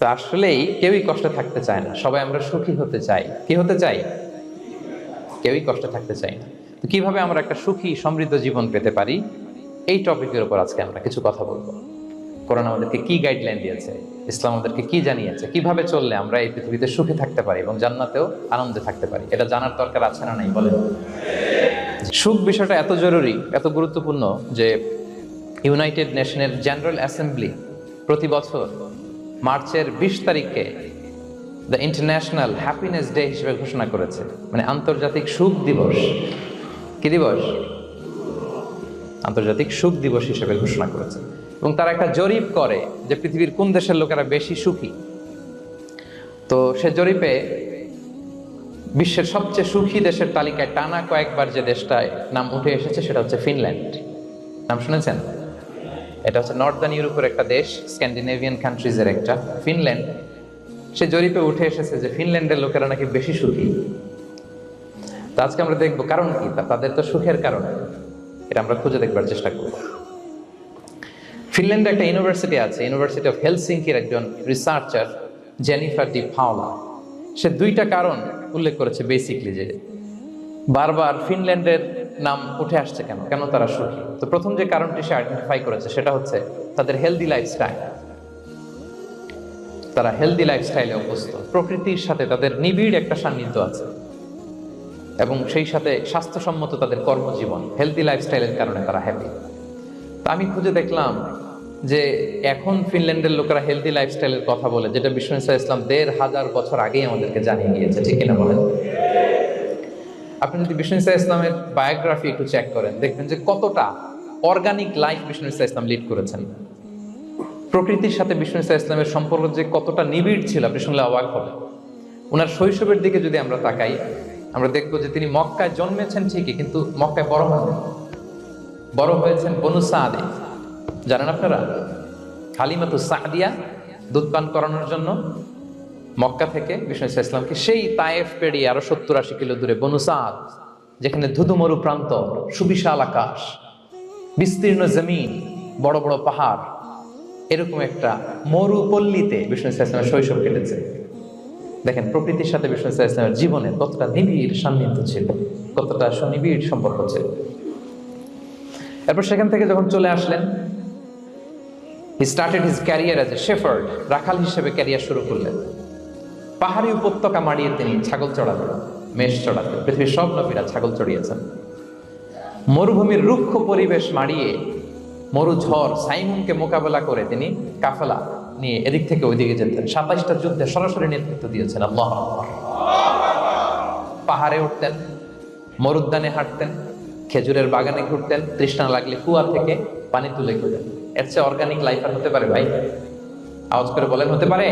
তো আসলেই কেউই কষ্টে থাকতে চায় না, সবাই আমরা সুখী হতে চাই। কি হতে চাই? কেউই কষ্টে থাকতে চাই না। তো কিভাবে আমরা একটা সুখী সমৃদ্ধ জীবন পেতে পারি, এই টপিকের উপর আজকে আমরা কিছু কথা বলবো। কোরআন আমাদেরকে কি গাইডলাইন দিয়েছে, ইসলাম আমাদেরকে কি জানিয়েছে, কিভাবে চললে আমরা এই পৃথিবীতে সুখে থাকতে পারি এবং জান্নাতেও আনন্দে থাকতে পারি, এটা জানার দরকার আছে না নাই বলেন? সুখ বিষয়টা এত জরুরি, এত গুরুত্বপূর্ণ যে ইউনাইটেড নেশনের জেনারেল অ্যাসেম্বলি প্রতি বছর মার্চের 20 তারিখে দ্য ইন্টারন্যাশনাল হ্যাপিনেস ডে হিসেবে ঘোষণা করেছে, মানে আন্তর্জাতিক সুখ দিবস। কি দিবস? আন্তর্জাতিক সুখ দিবস হিসেবে ঘোষণা করেছে। এবং তারা একটা জরিপ করে যে পৃথিবীর কোন দেশের লোকেরা বেশি সুখী। তো সে জরিপে বিশ্বের সবচেয়ে সুখী দেশের তালিকায় টানা কয়েকবার যে দেশটায় নাম উঠে এসেছে সেটা হচ্ছে ফিনল্যান্ড। নাম শুনেছেন? এটা হচ্ছে নর্দার্ন ইউরোপের একটা দেশ, স্ক্যান্ডিনেভিয়ান কান্ট্রিজের একটা, ফিনল্যান্ড। সে জরিপে উঠে এসেছে যে ফিনল্যান্ডের লোকেরা নাকি বেশি সুখী। তো আজকে আমরা দেখবো কারণ কি, তাদের তো সুখের কারণ, এটা আমরা খুঁজে দেখবার চেষ্টা করব। ফিনল্যান্ডে একটা ইউনিভার্সিটি আছে, ইউনিভার্সিটি অফ হেলসিঙ্কির একজন রিসার্চার জেনিফার ডি পাওলা, সে 2টা কারণ উল্লেখ করেছে বেসিকলি, যে বারবার ফিনল্যান্ডের নাম উঠে আসছে কেন, কেন তারা সুখী। তো প্রথম যে কারণটি সে আইডেন্টিফাই করেছে সেটা হচ্ছে তাদের হেলদি লাইফস্টাইল। তারা হেলদি লাইফস্টাইলে অভ্যস্ত, প্রকৃতির সাথে তাদের নিবিড় একটা সান্নিধ্য আছে এবং সেই সাথে স্বাস্থ্যসম্মত তাদের কর্মজীবন। হেলদি লাইফস্টাইলের কারণে তারা হ্যাপি। তা আমি খুঁজে দেখলাম যে এখন ফিনল্যান্ডের লোকেরা হেলদি লাইফস্টাইলের কথা বলে, যেটা বিষ্ণু ইসলাম 1500 বছর আগেই আমাদেরকে জানিয়ে গিয়েছে, ঠিক কিনা বলেন? আপনি যদি বিষ্ণু ইসলামের বায়োগ্রাফি একটু চেক করেন, দেখবেন যে কতটা অর্গানিক লাইফ বিষ্ণু ইসলাম লিড করেছেন। প্রকৃতির সাথে বিষ্ণু ইসলামের সম্পর্ক যে কতটা নিবিড় ছিল, আপনি শুনলে অবাক হবেন। ওনার শৈশবের দিকে যদি আমরা তাকাই, আমরা দেখবো যে তিনি মক্কায় জন্মেছেন ঠিকই, কিন্তু মক্কায় বড় হন, বড় হয়েছেন বনু সাদে। জানেন আপনারা? হালিমাতু সাদিয়া দুধ পান করানোর জন্য মক্কা থেকে বিষ্ণু ইসলামকে সেই তায়েফ পেরিয়ে আরো 70-80 কিলো দূরে বনু সাদ, যেখানে ধুধুমরু প্রান্ত, সুবিশাল আকাশ, বিস্তীর্ণ জমিন, বড় বড় পাহাড়, এরকম একটা মরুপল্লীতে বিষ্ণু ইসলামের শৈশব কেটেছে। দেখেন প্রকৃতির সাথে বিষ্ণু ইসলামের জীবনে কতটা নিবিড় সান্নিধ্য ছিল, কতটা সুনিবিড় সম্পর্ক ছিল। এরপর সেখান থেকে যখন চলে আসলেন, he started his career as a shepherd, রাখাল হিসেবে ক্যারিয়ার শুরু করলেন। পাহাড়ি উপত্যকা মাড়িয়ে তিনি ছাগল চড়াতেন, মেষ চড়াতেন। পৃথিবীর সব নবীরা ছাগল চড়িয়েছেন। মরুভূমির রুক্ষ পরিবেশ মাড়িয়ে মরু ঝড় সাইমুনকে মোকাবেলা করে তিনি কাফেলা নিয়ে এদিক থেকে ওইদিকে যেতেন। 27টা যুদ্ধে সরাসরি নেতৃত্ব দিয়েছেন। আল্লাহু আকবার। পাহাড়ে উঠতেন, মরুদ্যানে হাঁটতেন, খেজুরের বাগানে ঘুরতেন, তৃষ্ণা লাগলে কুয়া থেকে পানি তুলে খেতেন। এর চেয়ে অর্গানিক লাইফ আর হতে পারে ভাই? আওয়াজ করে বলেন, হতে পারে?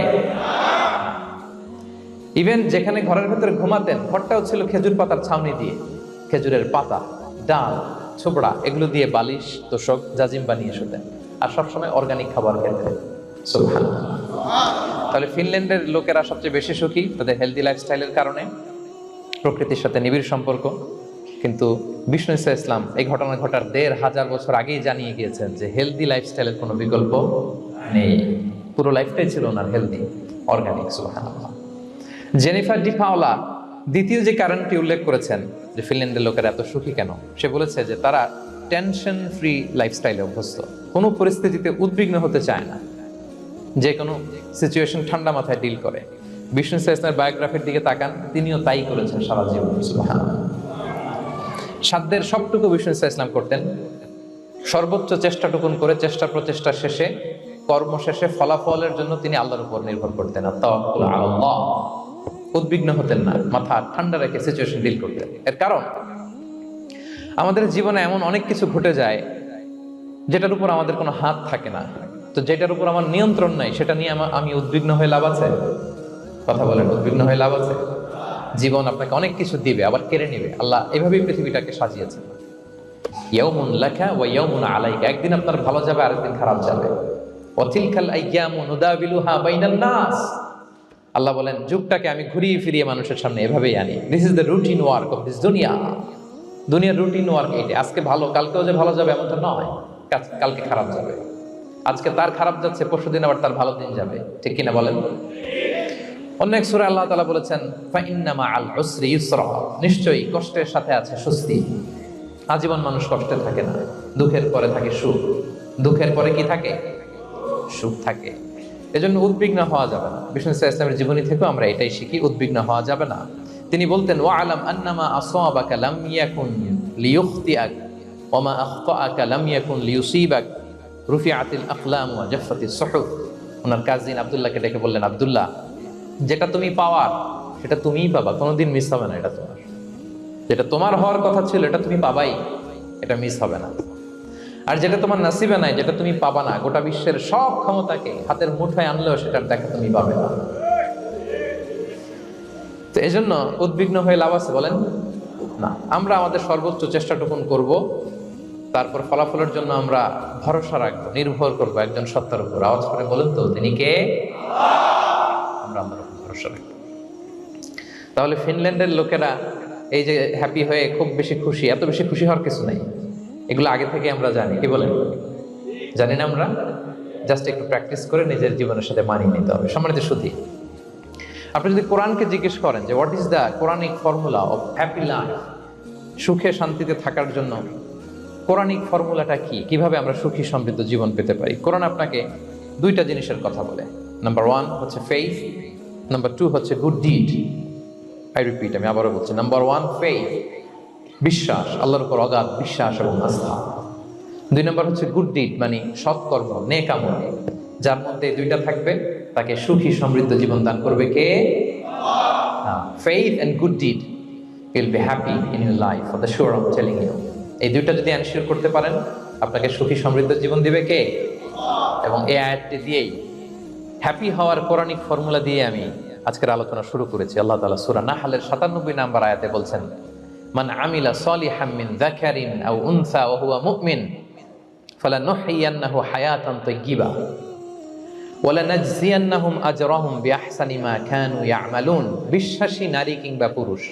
ইভেন যেখানে ঘরের ভেতরে ঘুমাতেন, ঘরটাও ছিল খেজুর পাতার ছাউনি দিয়ে, খেজুরের পাতা, ডাল, ছোবড়া, এগুলো দিয়ে বালিশ, তোষক, জাজিম বানিয়ে শুতেন। আর সবসময় অর্গানিক খাবার খেতেন। সুবহানাল্লাহ। তাহলে ফিনল্যান্ডের লোকেরা সবচেয়ে বেশি সুখী তাদের হেলদি লাইফস্টাইলের কারণে, প্রকৃতির সাথে নিবিড় সম্পর্ক। কিন্তু বিষ্ণু ইসলাম এই ঘটনা ঘটার 1500 বছর আগেই জানিয়ে গিয়েছেন যে হেলদি লাইফস্টাইলের কোনো বিকল্প নেই। পুরো লাইফটাই ছিল ওনার হেলদি, অর্গানিক। সুবহানাল্লাহ। জেনিফার ডি পাওলা দ্বিতীয় যে কারণটি উল্লেখ করেছেন যে ফিনল্যান্ডের লোকেরা এত সুখী কেন, সে বলেছে যে তারা টেনশন ফ্রি লাইফস্টাইলে অভ্যস্ত, কোনো পরিস্থিতিতে উদ্বিগ্ন হতে চায় না, যে কোনো সিচুয়েশন ঠান্ডা মাথায় ডিল করে। বিষ্ণু ইসলামের বায়োগ্রাফির দিকে তাকান, তিনিও তাই করেছেন সারা জীবন। সুবহানাল্লাহ। সাধ্যের সবটুকু বিষ্ণু ইসলাম করতেন, সর্বোচ্চ চেষ্টাটুকুন করে চেষ্টা প্রচেষ্টা শেষে, কর্ম শেষে ফলাফলের জন্য তিনি আল্লাহর উপর নির্ভর করতেন। আত-তাওয়াক্কুল আলাল্লাহ। উদ্বিগ্ন হতেন না, মাথা ঠান্ডা রেখে সিচুয়েশন ডিল করতেন। এর কারণ আমাদের জীবনে এমন অনেক কিছু ঘটে যায় যেটার উপর আমাদের কোনো হাত থাকে না। তো যেটার উপর আমার নিয়ন্ত্রণ নাই, সেটা নিয়ে আমি উদ্বিগ্ন হয়ে লাভ আছে? কথা বলেন, উদ্বিগ্ন হয়ে লাভ আছে? জীবন আপনাকে অনেক কিছু দিবে, আবার কেড়ে নিবে। আল্লাহ এভাবেই পৃথিবীটাকে সাজিয়েছেন। ইয়াউমুন লাকা ওয়া ইয়াউমুন আলাইকা, একদিন আপনার ভালো যাবে, আরেকদিন খারাপ যাবে। ওয়া তিলকাল আইয়ামু নুদাবিলুহা বাইনান নাস, আল্লাহ বলেন যুগটাকে আমি ঘুরিয়ে ফিরিয়ে মানুষের সামনে এভাবেই আনি। This is the routine work of this দুনিয়া। দুনিয়ার রুটিন ওয়ার্ক এটা। আজকে ভালো, কালকেও যে ভালো যাবে এমন তো নয়, কালকে খারাপ যাবে। আজকে তার খারাপ যাচ্ছে, পরশুদিন আবার তার ভালো দিন যাবে, ঠিক কিনা বলেন? অন্য এক সূরায় আল্লাহ তাআলা বলেছেন ফাইন্না মাআল উসরি ইউসরা, নিশ্চয়ই কষ্টের সাথে আছে স্বস্তি। আজীবন মানুষ কষ্টে থাকে না, দুঃখের পরে থাকে সুখ, দুঃখের পরে কি থাকে? সুখ থাকে। এজন্য উদ্বিগ্ন হওয়া যাবে না। বিষ্ণু ইসলামের জীবনী থেকেও আমরা এটাই শিখি, উদ্বিগ্ন হওয়া যাবে না। তিনি বলতেন ওয়ালাম আন্নামা আসাবাকা লাম ইয়াকুন লিইখতিআক ওয়া মা আখতাআকা লাম ইয়াকুন লিইউসিবাক রুফিআতিল আকলাম ওয়া জাফফাতিস সুহুফ। ওনার কাজিন আব্দুল্লাহকে ডেকে বললেন, আব্দুল্লাহ, যেটা তুমি পাওয়ার সেটা তুমিই পাবা, কোনোদিন মিস হবে না। এটা তোমার, যেটা তোমার হওয়ার কথা ছিল এটা তুমি পাবাই, এটা মিস হবে না। আর যেটা তোমার নাসিবে নাই, যেটা তুমি পাবা না, গোটা বিশ্বের সব ক্ষমতাকে হাতের মুঠোয় আনলেও সেটার দেখা তুমি পাবে না। তো এই জন্য উদ্বিগ্ন হয়ে লাভ আছে বলেন না। আমরা আমাদের সর্বোচ্চ চেষ্টাটুকুন করব, তারপর ফলাফলের জন্য আমরা ভরসা রাখবো, নির্ভর করবো একজন সত্তার উপর। আওয়াজ করে বলেন তো, তিনি কে? আমরা আল্লাহর উপর ভরসা রাখবো। তাহলে ফিনল্যান্ডের লোকেরা এই যে হ্যাপি হয়ে খুব বেশি খুশি, এত বেশি খুশি হওয়ার কিছু নাই। এগুলো আগে থেকে আমরা জানি, কি বলেন? জানি না আমরা? জাস্ট একটু প্র্যাকটিস করে নিজের জীবনের সাথে মানিয়ে নিতে হবে। সম্মানিত সুধী, আপনি যদি কোরআনকে জিজ্ঞেস করেন যে what is the Quranic formula of happy life, সুখে শান্তিতে থাকার জন্য কোরআনিক ফর্মুলাটা কি, কিভাবে আমরা সুখী সমৃদ্ধ জীবন পেতে পারি, কোরআন আপনাকে দুইটা জিনিসের কথা বলে। নাম্বার 1 হচ্ছে ফেইথ, নাম্বার 2 হচ্ছে গুড ডিড। আই রিপিট, আমি আবারও বলছি, নাম্বার 1 ফেইথ, বিশ্বাস, আল্লাহর উপর অগাধ বিশ্বাস এবং আস্থা। 2 নম্বর হচ্ছে গুড ডিড, মানে সৎকর্ম, নেক আমল। যার মধ্যে এই দুইটা থাকবে তাকে সুখী সমৃদ্ধ জীবন দান করবে কে? Faith and good deed will be happy in your life, for the sure, I am telling you. এই দুইটা যদি এনশিওর করতে পারেন, আপনাকে সুখী সমৃদ্ধ জীবন দিবে কে? এবং এই আয়াতটি দিয়েই, হ্যাপি হওয়ার কোরআনিক ফর্মুলা দিয়ে আমি আজকের আলোচনা শুরু করেছি। আল্লাহ তাআলা সূরা নাহলের 97 নম্বর আয়াতে বলছেন, মান আমিলা সলিহাম মিন যাকারিন আও উনসা ওয়া হুয়া মুমিন ফালানুহইয়ান্নাহু হায়াতান তাইয়্যিবা ওয়া লানাজজিয়ান্নাহুম আজরাহুম বিআহসানি মা কানু ইয়ামালুন। বিশ্বাসী নারী কিংবা পুরুষ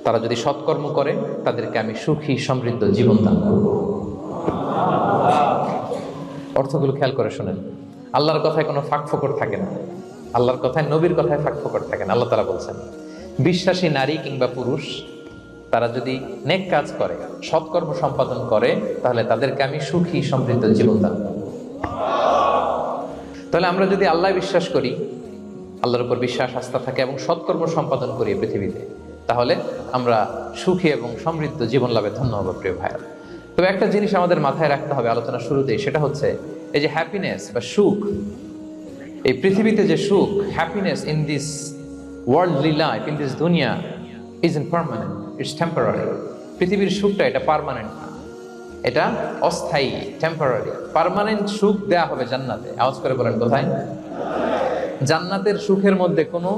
তারা যদি সৎকর্ম করে, তাদেরকে আমি সুখী সমৃদ্ধ জীবন দান করব। অর্থগুলো খেয়াল করে শুনেন। আল্লাহর কথায় কোনো ফাঁকফোকর থাকে না, আল্লাহর কথায়, নবীর কথায় ফাঁকফোকর থাকে না। আল্লাহ তাআলা বলছেন, বিশ্বাসী নারী কিংবা পুরুষ তারা যদি নেক কাজ করে, সৎকর্ম সম্পাদন করে, তাহলে তাদেরকে আমি সুখী সমৃদ্ধ জীবন দান করব। তাহলে আমরা যদি আল্লাহ বিশ্বাস করি, আল্লাহর উপর বিশ্বাস আস্থা থাকে এবং সৎকর্ম সম্পাদন করি পৃথিবীতে, তাহলে আমরা সুখী এবং সমৃদ্ধ জীবন লাভে ধন্য হব প্রিয় ভাইয়া। তবে একটা জিনিস আমাদের মাথায় রাখতে হবে আলোচনা শুরুতেই, সেটা হচ্ছে এই যে হ্যাপিনেস বা সুখ, এই পৃথিবীতে যে সুখ, happiness in this worldly life, in this দুনিয়া ইজন্ট পার্মানেন্ট, ইটস টেম্পোরারি। পৃথিবীর সুখটা এটা পার্মানেন্ট না, এটা অস্থায়ী, টেম্পোরারি। পার্মানেন্ট সুখ দেয়া হবে জান্নাতে। আওয়াজ করে বলেন কোথায়? জান্নাতের সুখের মধ্যে কোনো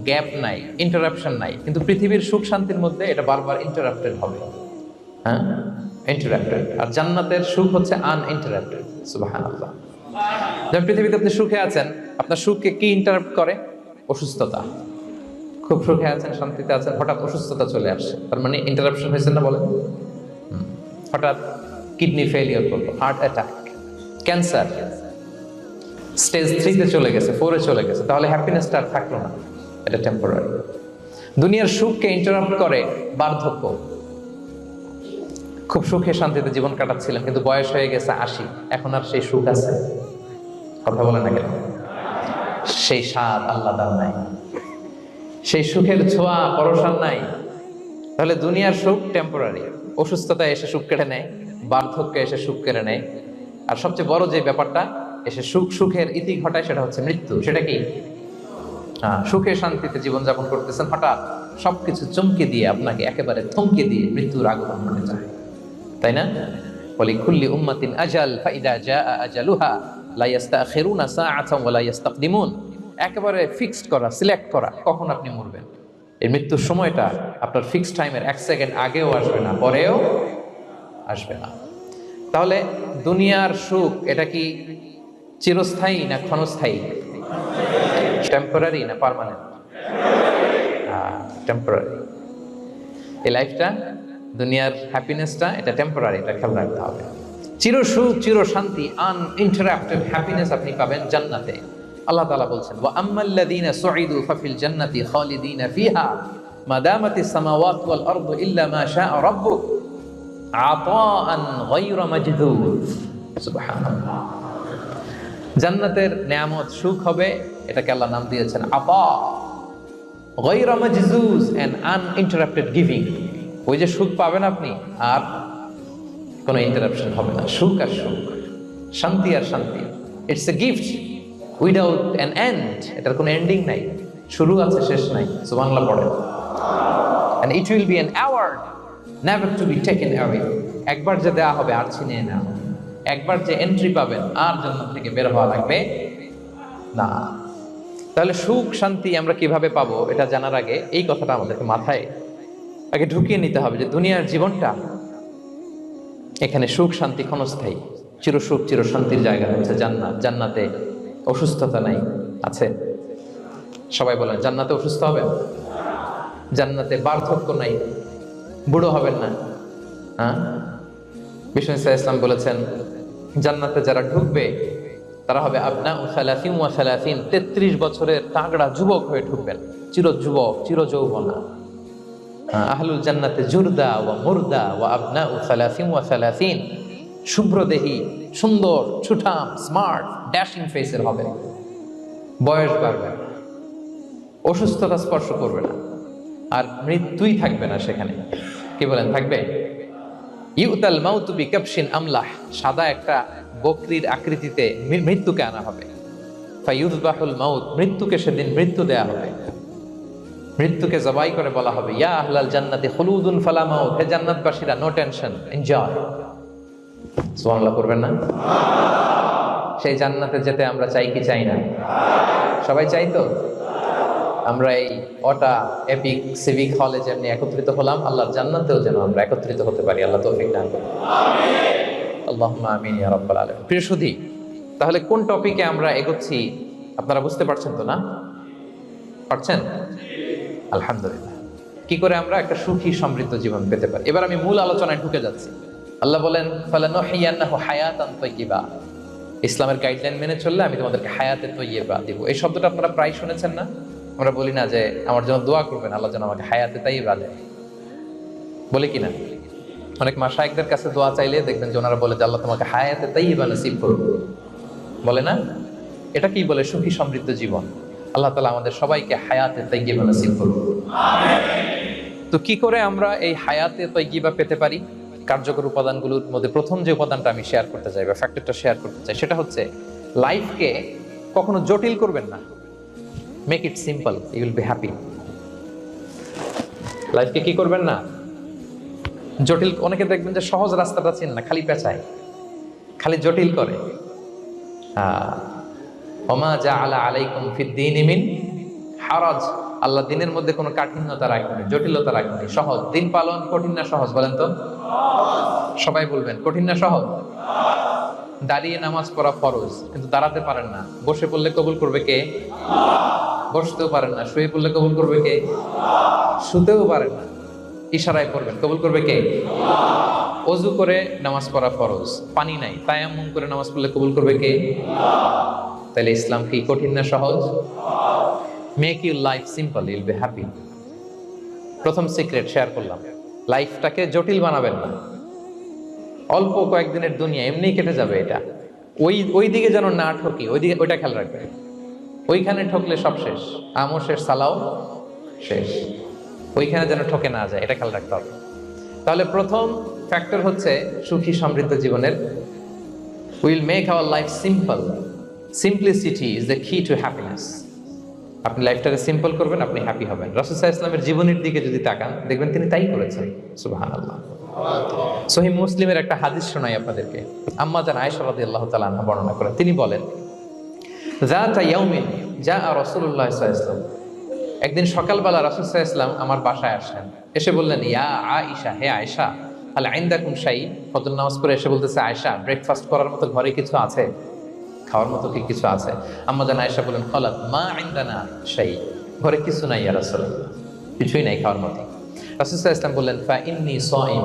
গ্যাপ নাই, ইন্টারাপশন নাই। কিন্তু পৃথিবীর সুখ শান্তির মধ্যে এটা বারবার ইন্টারাপ্টেড হবে। হ্যাঁ, ইন্টারাপ্টেড। আর জান্নাতের সুখ হচ্ছে আনইন্টারাপ্টেড। সুবহানাল্লাহ। যেমন পৃথিবীতে আপনি সুখে আছেন, আপনার সুখকে কি ইন্টারাপ্ট করে? অসুস্থতা। খুব সুখে আছেন, শান্তিতে আছেন, হঠাৎ অসুস্থতা চলে আসছে, তার মানে ইন্টারাপশন হয়েছে না বলেন? হঠাৎ কিডনি ফেলিয়ার করলো, হার্ট অ্যাটাক, ক্যান্সার, স্টেজ 3-তে চলে গেছে, 4-এ চলে গেছে, তাহলে হ্যাপিনেসটা আর থাকলো না, এটা টেম্পোরারি। দুনিয়ার সুখকে ইন্টারাপ্ট করে বার্ধক্য। খুব সুখে শান্তিতে জীবন কাটাচ্ছিলেন, কিন্তু বয়স হয়ে গেছে 80, এখন আর সেই সুখ আছে? কথা বলে না কেন? সেই স্বাদ আল্লাহর নাই, সেই সুখের ছোঁয়া পরশান নাই। তাহলে দুনিয়ার সুখ টেম্পোরারি, অসুস্থতা এসে সুখ কেড়ে নেয়, বার্ধক্য এসে সুখ কেড়ে নেয়, আর সবচেয়ে বড় যে ব্যাপারটা এসে সুখের ইতি ঘটায়, সেটা হচ্ছে মৃত্যু। সেটা কি? সুখে শান্তিতে জীবনযাপন করতেছেন, হঠাৎ সবকিছু চমকে দিয়ে, আপনাকে একেবারে থমকে দিয়ে মৃত্যুর আগমন ঘটে যায়, তাই না? ওয়ালিকুল্লি উম্মাতিন আজাল ফাইদা জাআ আজালুহা লা ইস্তাখিরুনা সাআতান ওয়া লা ইস্তাকদিমুন। একেবারে ফিক্সড করা, সিলেক্ট করা কখন আপনি মরবেন। এই মৃত্যুর সময়টা আপনার ফিক্সড টাইমের 1 সেকেন্ড আগেও আসবে না, পরেও আসবে না। তাহলে দুনিয়ার সুখ এটা কি চিরস্থায়ী না ক্ষণস্থায়ী? টেম্পোরারি না পার্মানেন্ট? টেম্পোরারি। এই লাইফটা, দুনিয়ার হ্যাপিনেসটা, এটা টেম্পোরারি, এটা খেয়াল রাখতে হবে। চির সুখ, চির শান্তি, আনইন্টারাপ্টেড হ্যাপিনেস আপনি পাবেন জান্নাতে। আল্লাহ তাআলা বলছেন, ওয়া আম্মাল্লাযীনা সুঈদু ফাফিল জান্নাতি খালিদিনা ফিহা মা দামাতিস সামাওয়াতু ওয়াল আরদু ইল্লা মা শাআ রাব্বুক আতাআন গায়রা মাজদুদ। সুবহানাল্লাহ। জান্নাতের নেয়ামত সুখ হবে, এটাকে আল্লাহ নাম দিয়েছেন আতা, গায়রা মাজজুজ, এন্ড আনইন্টারাপ্টেড গিভিং। ওই যে সুখ পাবেন আপনি, আর কোনো ইন্টারাপশন হবে না, সুখ আর সুখ, শান্তি আর শান্তি। It's a gift without an end, এটার কোনো এন্ডিং নাই, শুরু আছে শেষ নাই। সুবহানাল্লাহ পড়ে। And it will be an award never to be taken away. একবার যে দেওয়া হবে আর ছিনিয়ে নেওয়া, একবার যে এন্ট্রি পাবেন আর জান্নাত থেকে বের হওয়া লাগবে না। তাহলে সুখ শান্তি আমরা কিভাবে পাবো এটা জানার আগে এই কথাটা আমাদেরকে মাথায় আগে ঢুকিয়ে নিতে হবে যে দুনিয়ার জীবনটা, এখানে সুখ শান্তি ক্ষণস্থায়ী, চির সুখ চির শান্তির জায়গা হচ্ছে জান্নাত। জান্নাতে অসুস্থতা নাই, আছে? সবাই বলেন জান্নাতে অসুস্থ হবেন? জান্নাতে বার্ধক্য নাই, বুড়ো হবেন না। হ্যাঁ, বিষ্ণু ইসলাম বলেছেন জান্নাতে যারা ঢুকবে তারা হবে আবনা ও সালাসিন ওয়া সালাসিন, 33 বছরের তাগড়া যুবক হয়ে ঢুকবেন, চির যুবক চির যৌবনা। আহলুল জান্নাতে জুরদা ওয়া মুরদা ওয়া আবনা ও সালাসিন ওয়া সালাসিন, শুভ্রদেহী, সুন্দর, ছুটাম, স্মার্ট, ড্যাশিং ফেসের হবে। বয়স বাড়বে, অসুস্থতা স্পর্শ করবে না, আর মৃত্যুই থাকবে না সেখানে। কি বলেন, থাকবে? ইউতাল মাউতু বিকাবশিন আমলাহ, সাদা একটা বকরির আকৃতিতে মৃত্যুকে আনা হবে। ফায়ুযবাহুল মাউত, মৃত্যুকে সেদিন মৃত্যু দেয়া হবে। মৃত্যুকে জবাই করে বলা হবে, ইয়া আহলাল জান্নাতি খুলুদুন ফালা মাউত, হে জান্নাতবাসীরা, নো টেনশন, এনজয়। সুবহানাল্লাহ করবেন না? সেই জান্নাতে যেতে আমরা চাই কি চাই না? সবাই চাই তো? আমরা এই অটা এপিক সিভিক হলে যেমনি একত্রিত হলাম, আল্লাহর জান্নাতেও যেন আমরা একত্রিত হতে পারি। আল্লাহ তৌফিক দান করুন। আমিন। আল্লাহুম্মা আমিন ইয়া রাব্বাল আলামিন। প্রিয় সুধী, তাহলে কোন টপিকে আমরা এগোচ্ছি আপনারা বুঝতে পারছেন তো না? পারছেন? আলহামদুলিল্লাহ। কি করে আমরা একটা সুখী সমৃদ্ধ জীবন পেতে পারি? এবার আমি মূল আলোচনায় ঢুকে যাচ্ছি। আল্লাহ বলেন, ফালানুহিয়ান্নাহু হায়াতান তাইয়্যিবা, ইসলামের গাইডলাইন মেনে চললে আমি তোমাদেরকে হায়াতে তাইয়্যিবা দিব। এই শব্দটা আপনারা প্রায় শুনেছেন না? আমরা বলি না যে আমার জন্য দোয়া করবেন, আল্লাহ যেন আমাকে হায়াতে তাইয়্যিবা দেয়, বলি কিনা? অনেক মাশায়েখদের কাছে দোয়া চাইলে দেখবেন যে ওনারা বলে যে আল্লাহ তোমাকে হায়াতে তাইয়্যিবা নসিব করুন, বলে না? এটা কি বলে? সুখী সমৃদ্ধ জীবন। আল্লাহ তাআলা আমাদের সবাইকে হায়াতে তাইয়্যিবা নসিব করুন। তো কি করে আমরা এই হায়াতে তাইয়্যিবা পেতে পারি? কার্যকর উপাদানগুলোর মধ্যে প্রথম যে উপাদানটা আমি শেয়ার করতে চাই বা ফ্যাক্টরটা শেয়ার করতে চাই সেটা হচ্ছে লাইফকে কখনো জটিল করবেন না। Make it simple, you will be happy. লাইফকে কি করবেন না? জটিল। অনেকে দেখবেন যে সহজ রাস্তাটা চেন না, খালি পেঁচায়, খালি জটিল করে। ওমা জাআলা আলাইকুম ফিদ-দীনি মিন হারাজ, আল্লাহ দিনের মধ্যে কোনো কাঠিন্যতা রাখেনি, জটিলতা রাখেনি, সহজ। দিন পালন কঠিন না সহজ? বলেন তো, সবাই বলবেন কঠিন না সহজ? দাঁড়িয়ে নামাজ পড়া ফরজ, কিন্তু দাঁড়াতে পারেন না। বসে পড়লে কবুল করবে কে? বসতেও পারেন না। শুয়ে পড়লে কবুল করবে কে? শুতেও পারেন না, ইশারায় পড়বেন, কবুল করবে কে? ওযু করে নামাজ পড়া ফরজ, পানি নাই, তায়াম্মুম করে নামাজ পড়লে কবুল করবে কে? তাহলে ইসলাম কি কঠিন না সহজ? Make your life simple, Yule be happy. প্রথম সিক্রেট শেয়ার করলাম, লাইফটাকে জটিল বানাবেন না। অল্প কয়েকদিনের দুনিয়া, এমনি কেটে যাবে এটা। ওই দিকে যেন না ঠকি, ওইটা খেয়াল রাখবে। ওইখানে ঠকলে সব শেষ, আমও শেষ, সালাও শেষ। ওইখানে যেন ঠকে না যায়, এটা খেয়াল রাখতে হবে। তাহলে প্রথম ফ্যাক্টর হচ্ছে সুখী সমৃদ্ধ জীবনের, will make our life simple. Simplicity is the key to happiness. আপনি লাইফটাকে সিম্পল করবেন, আপনি হ্যাপি হবেন। রাসূল সাল্লাল্লাহু আলাইহি ওয়াসাল্লামের জীবনের দিকে যদি তাকান, দেখবেন তিনি তাই করেছেন। সুবহানাল্লাহ। সহিহ মুসলিমের একটা হাদিস শোনাই আপনাদেরকে। আম্মা জান আয়েশা রাদিয়াল্লাহু তাআলা আনহা বর্ণনা করেন, তিনি বলেন, যাতা ইয়াউমিন জাআ রাসূলুল্লাহ সাল্লাল্লাহু আলাইহি ওয়াসাল্লাম, একদিন সকালবেলা রাসূল সাল্লাল্লাহু আলাইহি ওয়াসাল্লাম আমার বাসায় আসলেন। এসে বললেন, ইয়া আয়েশা, হে আয়েশা, হাল ইনদাকুম শাই, ফজর নামাজ পড়ে এসে বলতেছে, আয়েশা, ব্রেকফাস্ট করার মতো ঘরে কিছু আছে? খাওয়ার মতো কি কিছু আছে? আম্মা জান আয়েশা বলেন, খালাত মা ইনদানা শাই, ঘরে কিছু নাই ইয়া রাসূলুল্লাহ, কিছুই নাই খাওয়ার মতো। রাসূল সাল্লাল্লাহু আলাইহি ওয়াসাল্লাম বললেন, ফা ইন্নী সাইম,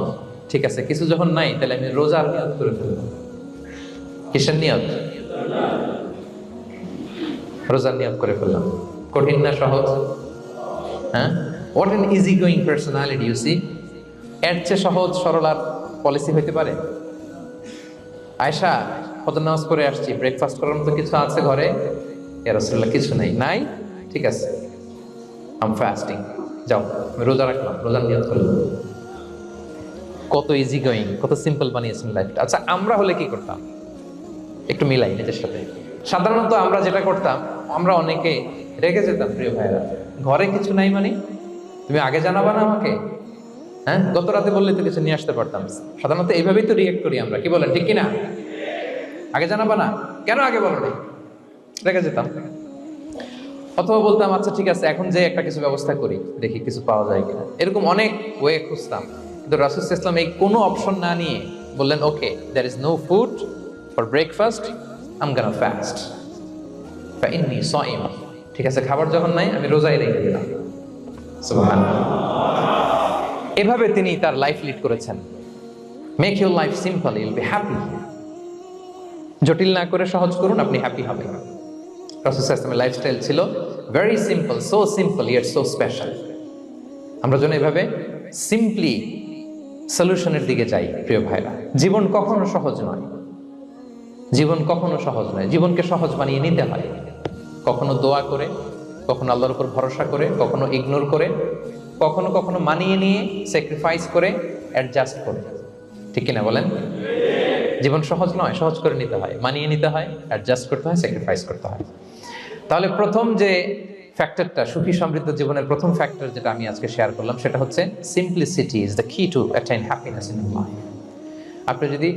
ঠিক আছে, কিছু যখন নাই তাহলে আমি রোজার নিয়ত করে ফেলবো। কিসের নিয়ত? রোজার নিয়ত করে ফেললাম। কঠিন না সহজ? হ্যাঁ, what an easy going personality you see. এর চেয়ে সহজ সরল আর পলিসি হইতে পারে? আয়েশা, ফজর নামাজ পড়ে আসছি, ব্রেকফাস্ট করার মতো কিছু আছে ঘরে? ইয়া রাসূলুল্লাহ, কিছু নাই। নাই? ঠিক আছে, আম ফাস্টিং। যাও, আমি রোজা রাখলাম, রোজার নিয়ত করলাম। কত ইজি গোয়িং, কত সিম্পল বানিয়েছেন লাইফটা। আচ্ছা, আমরা হলে কি করতাম? একটু মিলাই নিজের সাথে। সাধারণত আমরা যেটা করতাম, আমরা অনেকে রেগে যেতাম। প্রিয় ভাইরা, ঘরে কিছু নাই মানে তুমি আগে জানাবা না আমাকে? হ্যাঁ, গত রাতে বললে তো কিছু নিয়ে আসতে পারতাম। সাধারণত এইভাবেই তো রিয়েক্ট করি আমরা, কি বলেন, ঠিক কিনা? আগে জানাবা না কেন, আগে বলো না, রেগে যেতাম। অথবা বলতাম আচ্ছা ঠিক আছে, এখন যে একটা কিছু ব্যবস্থা করি, দেখি কিছু পাওয়া যায় কিনা। এরকম অনেক ওয়ে খুঁজতাম। কিন্তু রাসূল সাল্লাল্লাহু আলাইহি ওয়াসাল্লাম এই কোনো অপশন না নিয়ে বললেন, okay, there is no food for breakfast, I am gonna fast ফাইন্নী সাইম। ঠিক আছে, খাবার যখন নাই, আমি রোজাই রেখে দিলাম। সুবহানাল্লাহ। এভাবে তিনি তার লাইফ লিড করেছেন। Make your life simple, Yule be happy. জটিল না করে সহজ করুন, আপনি হ্যাপি হবেন। রাসূল সাল্লাল্লাহু আলাইহি ওয়াসাল্লামের লাইফস্টাইল ছিল very simple, so simple yet so special. আমরা যেন এভাবে সিম্পলি সলিউশনের দিকে যাই। প্রিয় ভাইরা, জীবন কখনো সহজ নয়, জীবন কখনো সহজ নয়। জীবনকে সহজ বানিয়ে নিতে হয়, কখনো দোয়া করে, কখনো আল্লাহর উপর ভরসা করে, কখনো ইগনোর করে, কখনো কখনো মানিয়ে নিয়ে, স্যাক্রিফাইস করে, অ্যাডজাস্ট করে। ঠিক কিনা বলেন? জীবন সহজ নয়, সহজ করে নিতে হয়, মানিয়ে নিতে হয়, অ্যাডজাস্ট করতে হয়, স্যাক্রিফাইস করতে হয়। তাহলে প্রথম যে ফ্যাক্টরটা, সুখী সমৃদ্ধ জীবনের প্রথম ফ্যাক্টর যেটা আমি আজকে শেয়ার করলাম, সেটা হচ্ছে simplicity is the key to attain happiness in life. আপনি যদি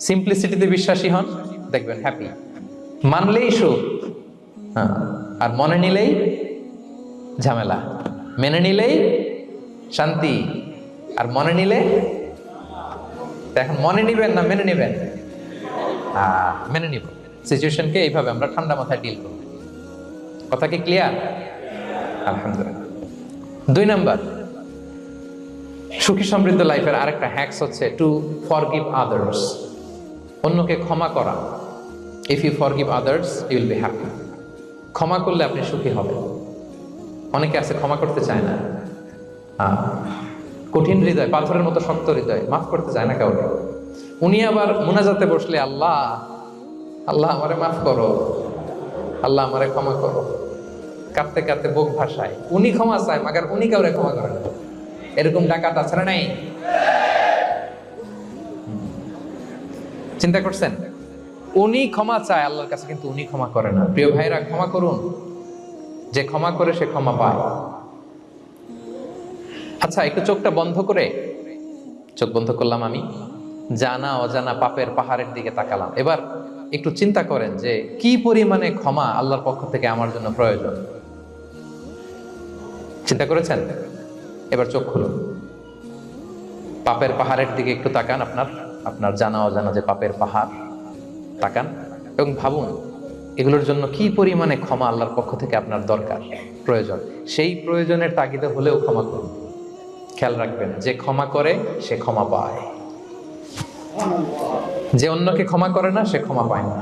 সিম্পলিসিটিতে বিশ্বাসী হন, দেখবেন হ্যাপি। মানলেই সুখ, হ্যাঁ, আর মনে নিলেই ঝামেলা। মেনে নিলেই শান্তি, আর মনে নিলে, এখন মনে নিবেন না মেনে নিবেন? মেনে নিব। সিচুয়েশনকে এইভাবে আমরা ঠান্ডা মাথায় ডিল করব। কথা কি ক্লিয়ার? আলহামদুলিল্লাহ। 2 নাম্বার, সুখী সমৃদ্ধ লাইফের আরেকটা হ্যাকস হচ্ছে টু ফরগিভ আদার্স। অন্যকে ক্ষমা করা। If you forgive others, you will be happy. ক্ষমা করলে আপনি সুখী হবেন। অনেকে আছে ক্ষমা করতে চায় না, কঠিন হৃদয়, পাথরের মতো শক্ত হৃদয়, মাফ করতে চায় না কাউকে। উনি আবার মুনাজাতে বসলে, আল্লাহ আল্লাহ আমারে মাফ করো, আল্লাহ আমারে ক্ষমা করো, কাঁদতে কাঁদতে বুক ভাসায়। উনি ক্ষমা চায়, মাগার উনি কাউরে ক্ষমা করেন। এরকম ডাকাত আছে না নাই? চিন্তা করছেন? উনি ক্ষমা চায় আল্লাহর কাছে, কিন্তু উনি ক্ষমা করে না। প্রিয় ভাইরা, ক্ষমা করুন। যে ক্ষমা করে সে ক্ষমা পায়। আচ্ছা, একটু চোখটা বন্ধ করে, চোখ বন্ধ করলাম আমি, জানা অজানা পাপের পাহাড়ের দিকে তাকালাম। এবার একটু চিন্তা করেন যে কি পরিমাণে ক্ষমা আল্লাহর পক্ষ থেকে আমার জন্য প্রয়োজন। চিন্তা করেছেন? এবার চোখ খুলুন, পাপের পাহাড়ের দিকে একটু তাকান। আপনার জানা অজানা যে পাপের পাহাড়, তাকান এবং ভাবুন এগুলোর জন্য কি পরিমাণে ক্ষমা আল্লাহর পক্ষ থেকে আপনার দরকার, প্রয়োজন। সেই প্রয়োজনের তাগিদে হলেও ক্ষমা করুন। খেয়াল রাখবেন, যে ক্ষমা করে সে ক্ষমা পায়, যে অন্যকে ক্ষমা করে না সে ক্ষমা পায় না।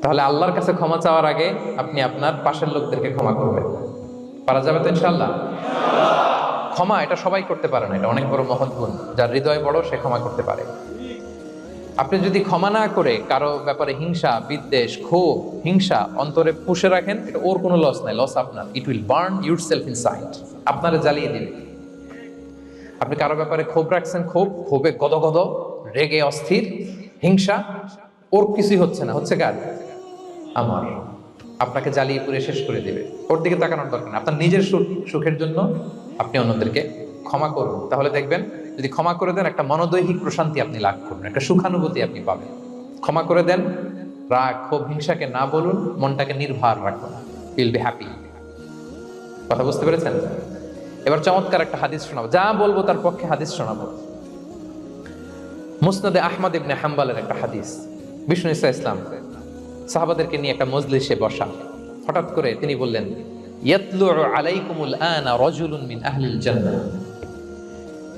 তাহলে আল্লাহর কাছে ক্ষমা চাওয়ার আগে আপনি আপনার পাশের লোকদেরকে ক্ষমা করবেন। পারা যাবে তো ইনশাআল্লাহ? ক্ষমা এটা সবাই করতে পারে না, এটা অনেক বড় মহৎ গুণ। যার হৃদয় বড় সে ক্ষমা করতে পারে। আপনি যদি ক্ষমা না করে কারো ব্যাপারে হিংসা, বিদ্বেষ, ক্ষোভ, হিংসা অন্তরে পুষে রাখেন, এটা ওর কোনো লস নাই, লস আপনার। It will burn yourself inside, আপনারে জ্বালিয়ে দিবে। আপনি কারো ব্যাপারে ক্ষোভ রাখছেন, ক্ষোভে গদগদ, রেগে অস্থির, হিংসা, ওর কিছুই হচ্ছে না, হচ্ছে কার? আমার। আপনাকে জ্বালিয়ে পুড়ে শেষ করে দেবে। ওর দিকে তাকানোর দরকার না। আপনার নিজের সুখের জন্য আপনি অন্যদেরকে ক্ষমা করুন। তাহলে দেখবেন, যদি ক্ষমা করে দেন, একটা মনোদৈহিক প্রশান্তি আপনি লাভ করবেন, একটা সুখানুভূতি আপনি পাবেন। ক্ষমা করে দেন, রাগ, ক্ষোভ, হিংসাকে না বলুন, মনটাকে নির্ভার রাখুন, উইল বি হ্যাপি। কথা বুঝতে পেরেছেন? এবার চমৎকার একটা হাদিস শোনাবো, যা বলবো তার পক্ষে হাদিস শোনাবো। মুসনাদে আহমদ ইবনে হাম্বলের একটা হাদিস। বিষ্ণু ঈসা ইসলাম সাহাবাদেরকে নিয়ে একটা মজলিসে বসা। হঠাৎ করে তিনি বললেন, ইয়াতলু আলাইকুমুল আনা রাজুলুন মিন আহলিল জান্নাহ।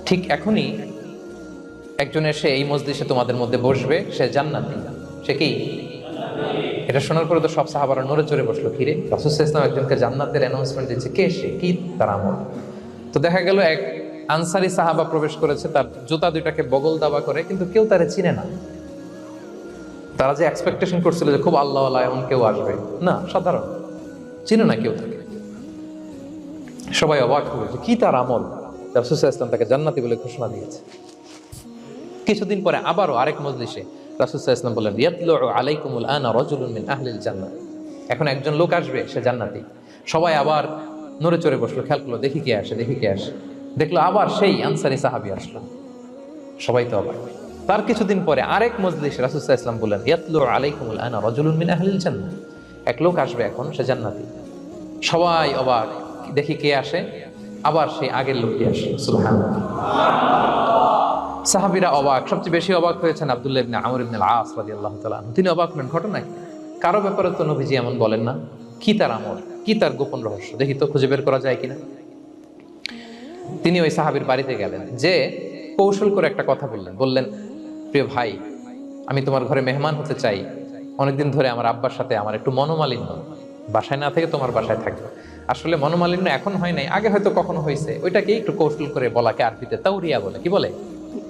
ঠিক এখনই একজন এসে এই মজলিসে তোমাদের মধ্যে বসবে, সে জান্নাতি। সে কি? এটা শোনার পরে তো সব সাহাবারা নড়ে চড়ে বসলো, কিরে রাসূল সাল্লাল্লাহু আলাইহি ওয়াসাল্লাম একজনকে জান্নাতের অ্যানাউন্সমেন্ট দিচ্ছে, কে সে, কি তার আমল? তো দেখা গেল এক আনসারী সাহাবা প্রবেশ করেছে, তার জুতা দুইটাকে বগল দাবা করে, কিন্তু কেউ তারে চিনে না। তারা যে এক্সপেকটেশন করছিল যে খুব আল্লাহওয়ালা এমন কেউ আসবে, না, সাধারণ, চিনে না কেউ তাকে। সবাই অবাক হলো যে কি তার আমল, রাসূল সাল্লাল্লাহু আলাইহি ওয়াসাল্লাম তাকে জান্নাতি বলে ঘোষণা দিয়েছে। কিছুদিন পরে আবারও আরেক মজলিসে রাসূল সাল্লাল্লাহু আলাইহি ওয়াসাল্লাম বললেন, ইয়াতলু আলাইকুমুল আনা রাজুলুন মিন আহলিল জান্নাহ। এখন একজন লোক আসবে, সে জান্নাতি। সবাই আবার নড়ে চড়ে বসলো, খেয়াল করলো, দেখি কে আসে, দেখি কে আসে। দেখলো আবার সেই আনসারী সাহাবী আসলো। সবাই তো অবাক। তার কিছুদিন পরে আরেক মজলিসে রাসূল সাল্লাল্লাহু আলাইহি ওয়াসাল্লাম বললেন, ইয়াতলু আলাইকুমুল আনা রাজুলুন মিন আহলিল জান্নাহ। এক লোক আসবে এখন, সে জান্নাতি। সবাই অবাক, দেখি কে আসে, আবার সেই আগের লোকটি আসে। সুবহানাল্লাহ। সাহাবীরা অবাক। সবচেয়ে বেশি অবাক হয়েছেন আব্দুল্লাহ ইবনে আমর ইবনে আল-আস রাদিয়াল্লাহু তাআলা আনহু। তিনি অবাক হলেন, ঘটনা কি? কারো ব্যাপারে তো নবীজি এমন বলেন না, কি তার আমল, কি তার গোপন রহস্য, দেখি তো খুঁজে বের করা যায় কিনা। তিনি ওই সাহাবীর বাড়িতে গেলেন, যে কৌশল করে একটা কথা বললেন, প্রিয় ভাই, আমি তোমার ঘরে মেহমান হতে চাই। অনেকদিন ধরে আমার আব্বার সাথে আমার একটু মনোমালিন্য, বাসায় না থেকে তোমার বাসায় থাকবো। আসলে মনোমালিন্য এখন হয় নাই, আগে হয়তো কখনো হয়েছে। ওইটাকে একটু কৌশল করে বলাকে আরবিতে তাওরিয়া বলে। কি বলে?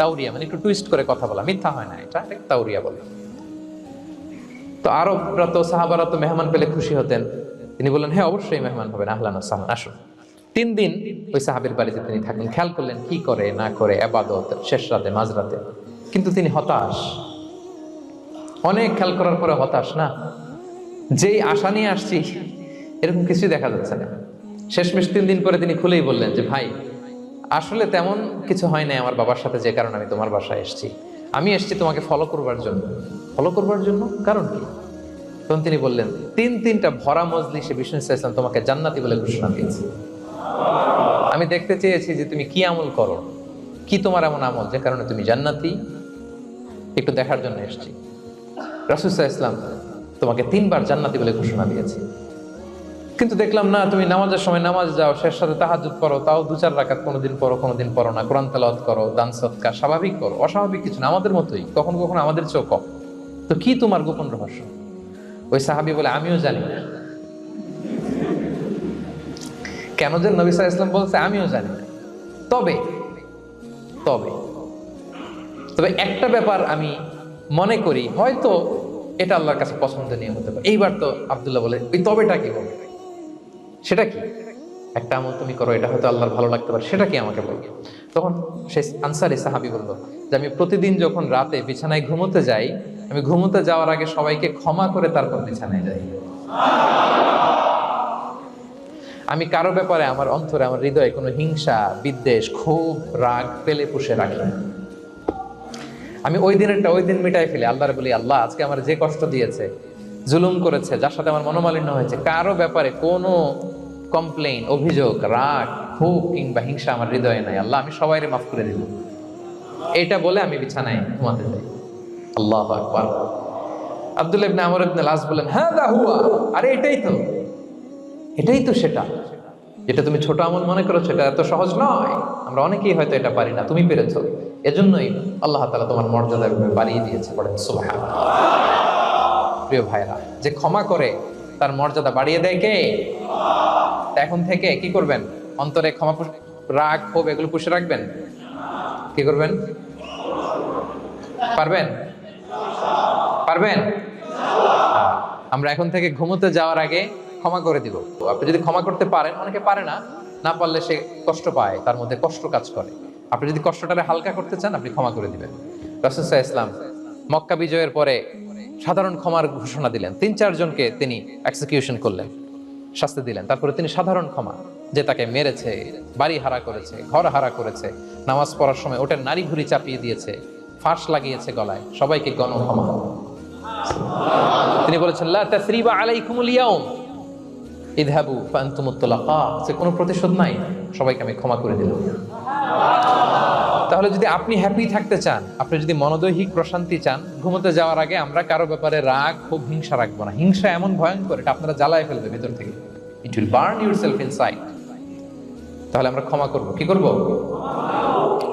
তাওরিয়া, মানে একটু টুইস্ট করে কথা বলা, মিথ্যা হয় না, এটা তাওরিয়া বলে। তো আরবরা তো, সাহাবারা তো মেহমান পেলে খুশি হতেন। তিনি বললেন, হ্যাঁ অবশ্যই মেহমান হবেন, আহলান ওয়া সাহলান, আসুন। 3 দিন ওই সাহাবীর বাড়িতে তিনি থাকলেন। খেয়াল করলেন কি করে না করে, ইবাদত, শেষ রাতে, মাঝরাতে। কিন্তু তিনি হতাশ, অনেক খেয়াল করার পরে হতাশ। না, যেই আশা নিয়ে আসছি এরকম কিছুই দেখা যাচ্ছে না। শেষমেশ 3 দিন পরে তিনি খুলেই বললেন যে, ভাই আসলে তেমন কিছু হয় নাই আমার বাবার সাথে, যে কারণে আমি তোমার বাসায় এসেছি। আমি এসেছি তোমাকে ফলো করবার জন্য। ফলো করবার জন্য? কারণ কি? তখন তিনি বললেন, 3টা ভরা মজলিসে বিষ্ণু সাল্লাল্লাহু আলাইহি ওয়াসাল্লাম তোমাকে জান্নাতি বলে ঘোষণা দিয়েছে। আমি দেখতে চেয়েছি যে তুমি কি আমল করো, কি তোমার এমন আমল যে কারণে তুমি জান্নাতি, একটু দেখার জন্য এসেছি। রাসূল সাল্লাল্লাহু আলাইহি ওয়াসাল্লাম তোমাকে 3 বার জান্নাতি বলে ঘোষণা দিয়েছে, কিন্তু দেখলাম না, তুমি নামাজের সময় নামাজ যাও, শেষ সাথে তাহাজ্জুদ করো, তাও 2-4 রাকাত, কোনোদিন পড়ো কোনোদিন পড়ো না, কোরআন তেলাওয়াত করো, দান সদকা স্বাভাবিক করো, অস্বাভাবিক কিছু না, আমাদের মতোই, কখনো কখনো আমাদের চেয়েও কম। তো কি তোমার গোপন রহস্য? ওই সাহাবী বলে, আমিও জানি না। কেন যে নবী সাল্লাল্লাহু আলাইহি ওয়াসাল্লাম বলছে আমিও জানি না। তবে তবে তবে একটা ব্যাপার আমি মনে করি, হয়তো এটা আল্লাহর কাছে পছন্দনীয় হতে পারে। এইবার তো আব্দুল্লাহ বলে, ওই তবেটা কি বলবে? সেটা কি? একটা আমল তুমি করো, এটা হয়তো আল্লাহর ভালো লাগতে পারে, সেটা কি আমাকে বলবে? তখন সেই আনসারী সাহাবী বলল যে, আমি প্রতিদিন যখন রাতে বিছানায় ঘুমোতে যাই, আমি ঘুমোতে যাওয়ার আগে সবাইকে ক্ষমা করে তারপর বিছানায় যাই। আমি কারো ব্যাপারে আমার অন্তরে, আমার হৃদয়ে কোনো হিংসা, বিদ্বেষ, ক্ষোভ, রাগ পেলে পুষে রাখি না। আমি ওই দিনেরটা ওই দিন মিটাই ফেলি। আল্লাহরে বলি, আল্লাহ আজকে আমার যে কষ্ট দিয়েছে, জুলুম করেছে, যার সাথে আমার মনোমালিন্য হয়েছে, কারো ব্যাপারে কোনো কমপ্লেইন, অভিযোগ, রাগ, ক্ষোভ কিংবা হিংসা আমার হৃদয়ে নাই। আল্লাহ আমি সবাইরে মাফ করে দিব। এটা বলে আমি বিছানায় ঘুমাতে যাই। আল্লাহু আকবার। আব্দুল্লাহ ইবনে আমর ইবনে আল-আস বলেন, হাযা হুয়া, আরে এটাই তো সেটা, যেটা তুমি ছোট আমল মনে করেছো, এটা এত সহজ নয়। আমরা অনেকেই হয়তো এটা পারি না, তুমি পেরেছো। এজন্যই আল্লাহ তাআলা তোমার মর্যাদা বাড়িয়ে দিয়েছে। পড়েন সুবহানাল্লাহ। প্রিয় ভাইরা, যে ক্ষমা করে তার মর্যাদা বাড়িয়ে দেয় কে? এখন থেকে কি করবেন? অন্তরে ক্ষমা, রাগ, ক্ষোভ এগুলো পুষে রাখবেন। কি করবেন? পারবেন? আমরা এখন থেকে ঘুমোতে যাওয়ার আগে ক্ষমা করে দিব। আপনি যদি ক্ষমা করতে পারেন, অনেকে পারে না, না পারলে সে কষ্ট পায়, তার মধ্যে কষ্ট কাজ করে। আপনি যদি কষ্টটারে হালকা করতে চান, আপনি ক্ষমা করে দিবেন। রাসূল সাল্লাল্লাহু আলাইহি ওয়াসাল্লাম মক্কা বিজয়ের পরে সাধারণ ক্ষমার ঘোষণা দিলেন। 3-4 জনকে তিনি এক্সিকিউশন করলেন, শাস্তি দিলেন। তারপরে তিনি সাধারণ ক্ষমা, যে তাকে মেরেছে, বাড়ি হারা করেছে, ঘর হারা করেছে, নামাজ পড়ার সময় ওটার নারী ভুঁড়ি চাপিয়ে দিয়েছে, ফাঁস লাগিয়েছে গলায়, সবাইকে গণ ক্ষমা। তিনি বলেছেন, লা তাসরিবা আলাইকুমুল ইয়াউম ইযহাবু ফাআনতুমুত তুলাকা, যে কোনো প্রতিশোধ নাই, সবাইকে আমি ক্ষমা করে দিলাম। তাহলে যদি আপনি হ্যাপি থাকতে চান, আপনি যদি মনোদৈহিক প্রশান্তি চান, ঘুমোতে যাওয়ার আগে আমরা কারো ব্যাপারে রাগ, খুব হিংসা রাখবো না। হিংসা এমন ভয়ঙ্কর, এটা আপনারা জ্বালায় ফেলবে ভিতর থেকে। It will burn yourself inside. তাহলে আমরা ক্ষমা করব। কি করব?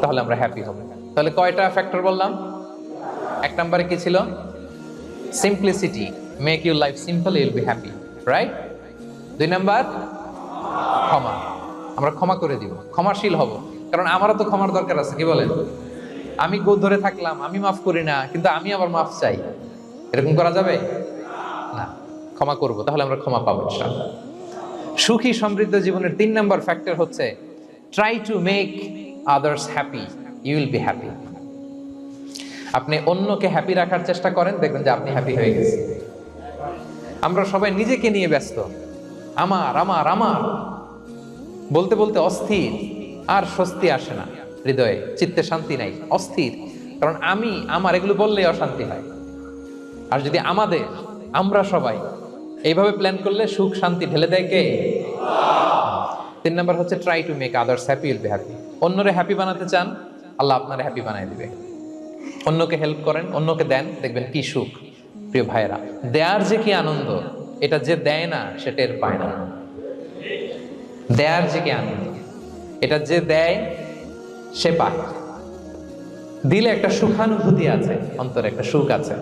তাহলে আমরা হ্যাপি হব। তাহলে কয়টা ফ্যাক্টর বললাম? এক নম্বরে কি ছিল? Simplicity, make your life simple, you will be happy, right? 2 number ক্ষমা, আমরা ক্ষমা করে দিব, ক্ষমাশীল হব, কারণ আমারও তো ক্ষমার দরকার আছে, কি বলেন? আমি গোদ ধরে থাকলাম, আমি মাফ করি না, কিন্তু আমি আবার মাফ চাই, এরকম করা যাবে না। ক্ষমা করব, তাহলে আমরা ক্ষমা পাবো ইনশাআল্লাহ। সুখী সমৃদ্ধ জীবনের 3 নাম্বার ফ্যাক্টর হচ্ছে try to make others happy, you will be happy. আপনি অন্যকে হ্যাপি রাখার চেষ্টা করেন, দেখবেন যে আপনি হ্যাপি হয়ে গেছেন। আমরা সবাই নিজেকে নিয়ে ব্যস্ত, আমার আমার আমার বলতে বলতে অস্থির, আর স্বস্তি আসে না হৃদয়ে, চিত্তে শান্তি নাই, অস্থির। কারণ আমি আমার এগুলো বললেই অশান্তি হয়। আর যদি আমাদের, আমরা সবাই এইভাবে প্ল্যান করলে সুখ শান্তি ঢেলে দেয় কে? 3 নাম্বার হচ্ছে try to make others happy, will be happy. অন্যরে হ্যাপি বানাতে চান, আল্লাহ আপনারে হ্যাপি বানায় দিবে। অন্যকে হেল্প করেন, অন্যকে দেন, দেখবেন কি সুখ। প্রিয় ভাইয়েরা, দেয়ার যে কি আনন্দ, এটা যে দেয় না সে টের পায় না। দেয়ার যে কি আনন্দ, এটা যে দেয় সে পায়। দিলে একটা সুখানুভূতি আছে, অন্তরে একটা সুখ আছে।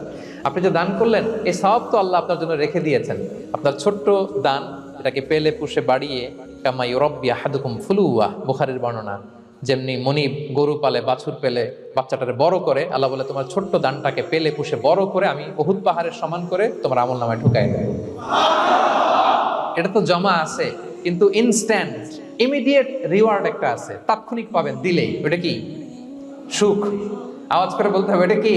আপনি যে দান করলেন, এই সওয়াব তো আল্লাহ আপনার জন্য রেখে দিয়েছেন। আপনার ছোট্ট দান, এটাকে পেলে পুষে বাড়িয়ে, কামা ইউরাব্বি আহাদুকুম ফুলুয়া, বুখারীর বর্ণনা, যেমনি মনিব গরু পালে, বাছুর পেলে বাচ্চাটারে বড় করে, আল্লাহ বলে তোমার ছোট্ট দানটাকে পেলে পুষে বড় করে আমি উহুদ পাহাড়ের সমান করে তোমার আমলনামায় ঢুকাই দেব। এটা তো জমা আছে, কিন্তু ইনস্ট্যান্ট ইমিডিয়েট রিওয়ার্ড একটা আছে, তাৎক্ষণিক পাবেন দিলেই। ওটা কি? সুখ। আওয়াজ করে বলতে হবে, এটা কি?